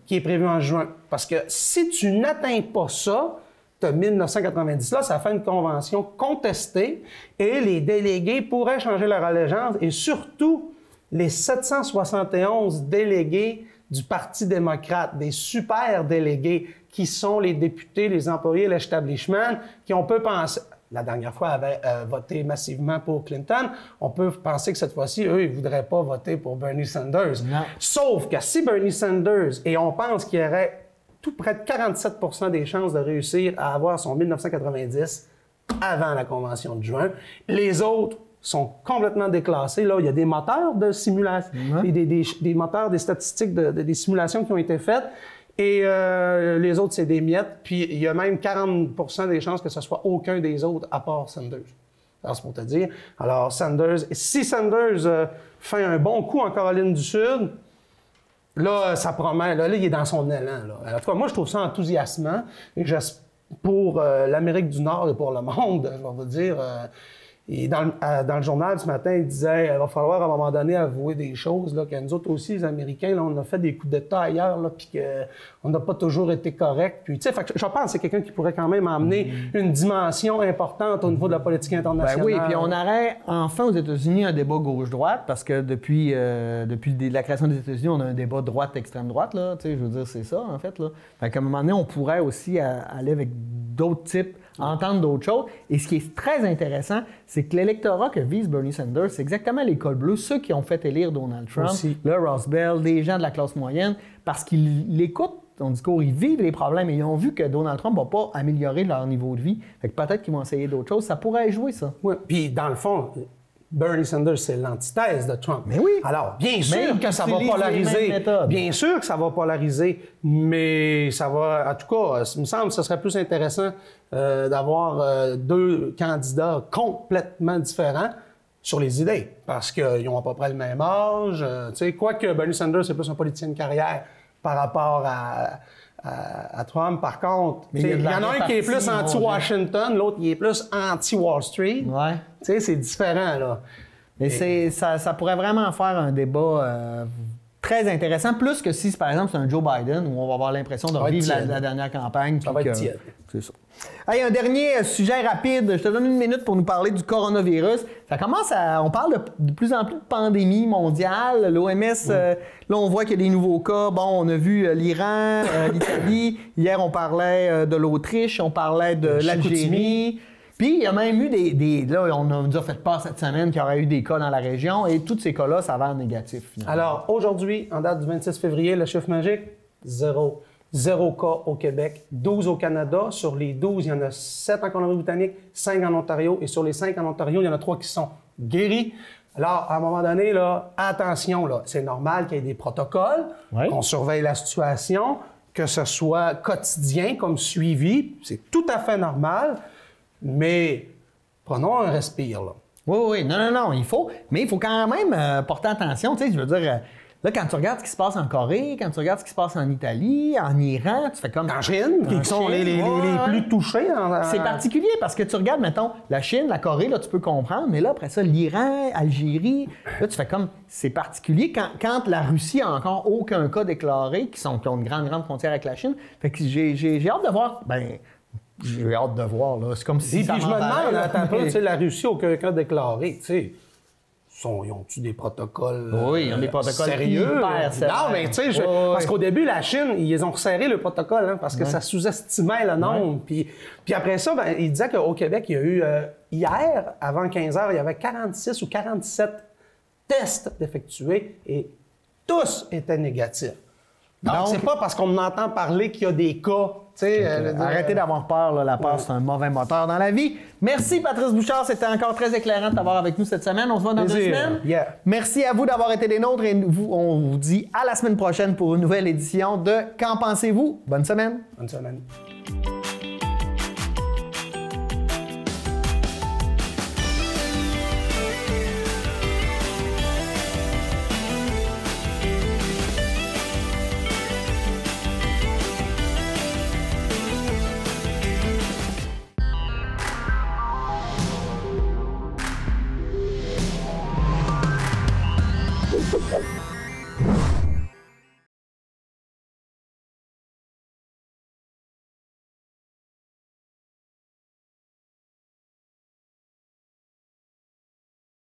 qui est prévue en juin. Parce que si tu n'atteins pas ça, de 1990-là, ça fait une convention contestée et les délégués pourraient changer leur allégeance et surtout les 771 délégués du Parti démocrate, des super délégués qui sont les députés, les employés, l'establishment, qui on peut penser, la dernière fois avaient voté massivement pour Clinton, on peut penser que cette fois-ci, eux, ils ne voudraient pas voter pour Bernie Sanders. Non. Sauf que si Bernie Sanders, et on pense qu'il y aurait tout près de 47 % des chances de réussir à avoir son 1990 avant la Convention de juin. Les autres sont complètement déclassés. Là, il y a des moteurs de simulation, des moteurs, des statistiques, des simulations qui ont été faites. Et les autres, c'est des miettes. Puis il y a même 40 % des chances que ce soit aucun des autres à part Sanders. Alors, c'est pour te dire. Alors, si Sanders fait un bon coup en Caroline du Sud, là, ça promet. Là, il est dans son élan. Là. En tout cas, moi, je trouve ça enthousiasmant. Et pour l'Amérique du Nord et pour le monde, je vais vous dire, Et dans le journal ce matin, il disait il va falloir à un moment donné avouer des choses, là, que nous autres aussi, les Américains, là, on a fait des coups d'État ailleurs, là, puis qu'on n'a pas toujours été correct. Puis, tu sais, je pense que c'est quelqu'un qui pourrait quand même emmener une dimension importante au niveau de la politique internationale. Ben oui, puis on aurait enfin aux États-Unis un débat gauche-droite, parce que depuis la création des États-Unis, on a un débat droite-extrême droite, là. Tu sais, je veux dire, c'est ça, en fait, là. Fait qu'à un moment donné, on pourrait aussi aller avec d'autres types, entendre d'autres choses. Et ce qui est très intéressant, c'est que l'électorat que vise Bernie Sanders, c'est exactement les cols bleus, ceux qui ont fait élire Donald Trump, aussi. Le Rust Belt, des gens de la classe moyenne, parce qu'ils écoutent son discours, ils vivent les problèmes et ils ont vu que Donald Trump ne va pas améliorer leur niveau de vie. Fait que peut-être qu'ils vont essayer d'autres choses. Ça pourrait jouer, ça. Oui, puis dans le fond, Bernie Sanders, c'est l'antithèse de Trump. Mais oui. Alors, bien sûr que ça va polariser. Bien sûr que ça va polariser, mais ça va... En tout cas, il me semble que ce serait plus intéressant d'avoir deux candidats complètement différents sur les idées, parce qu'ils ont à peu près le même âge. Tu sais, quoique Bernie Sanders, c'est plus un politicien de carrière par rapport à Trump. Par contre, il y en a un qui est plus anti-Washington, l'autre qui est plus anti-Wall Street. Ouais. Tu sais, c'est différent, là. Mais ça pourrait vraiment faire un débat très intéressant, plus que si, par exemple, c'est un Joe Biden, où on va avoir l'impression de revivre la dernière campagne. Ça va être tiède. C'est ça. Hey, un dernier sujet rapide. Je te donne une minute pour nous parler du coronavirus. Ça commence à... On parle de plus en plus de pandémie mondiale. L'OMS, là, on voit qu'il y a des nouveaux cas. Bon, on a vu l'Iran, l'Italie. Hier, on parlait de l'Autriche. On parlait de l'Algérie. Puis, il y a même eu là, on a déjà fait part cette semaine qu'il y aurait eu des cas dans la région. Et tous ces cas-là s'avèrent négatifs, finalement. Alors, aujourd'hui, en date du 26 février, le chiffre magique, 0. 0 cas au Québec, 12 au Canada. Sur les 12, il y en a 7 en Colombie-Britannique, 5 en Ontario. Et sur les 5 en Ontario, il y en a 3 qui sont guéris. Alors, à un moment donné, là, attention, là, c'est normal qu'il y ait des protocoles, qu'on surveille la situation, que ce soit quotidien comme suivi. C'est tout à fait normal, mais prenons un respire, là. Oui, non, il faut. Mais il faut quand même porter attention, tu sais, je veux dire... Là, quand tu regardes ce qui se passe en Corée, quand tu regardes ce qui se passe en Italie, en Iran, tu fais comme... En Chine, qui sont les plus touchés. C'est particulier parce que tu regardes, mettons, la Chine, la Corée, là, tu peux comprendre, mais là, après ça, l'Iran, Algérie, là, tu fais comme... C'est particulier quand la Russie a encore aucun cas déclaré, qui ont une grande frontière avec la Chine. Fait que j'ai hâte de voir... J'ai hâte de voir, là. C'est comme si... Et puis je me demande, attends pas, tu sais, la Russie n'a aucun cas déclaré, tu sais... Ils ont-tu des protocoles oui, ils ont des protocoles sérieux? Sérieux. Non, mais tu sais, parce qu'au début, la Chine, ils ont resserré le protocole, hein, parce que ça sous-estimait le nombre. Puis après ça, il disait qu'au Québec, il y a eu, hier, avant 15 heures, il y avait 46 ou 47 tests d'effectués et tous étaient négatifs. Donc, c'est pas parce qu'on entend parler qu'il y a des cas. Arrêtez d'avoir peur, là. La peur, c'est un mauvais moteur dans la vie. Merci, Patrice Bouchard. C'était encore très éclairant de t'avoir avec nous cette semaine. On se voit dans 2 semaines. Merci à vous d'avoir été des nôtres et on vous dit à la semaine prochaine pour une nouvelle édition de Qu'en pensez-vous? Bonne semaine. Bonne semaine.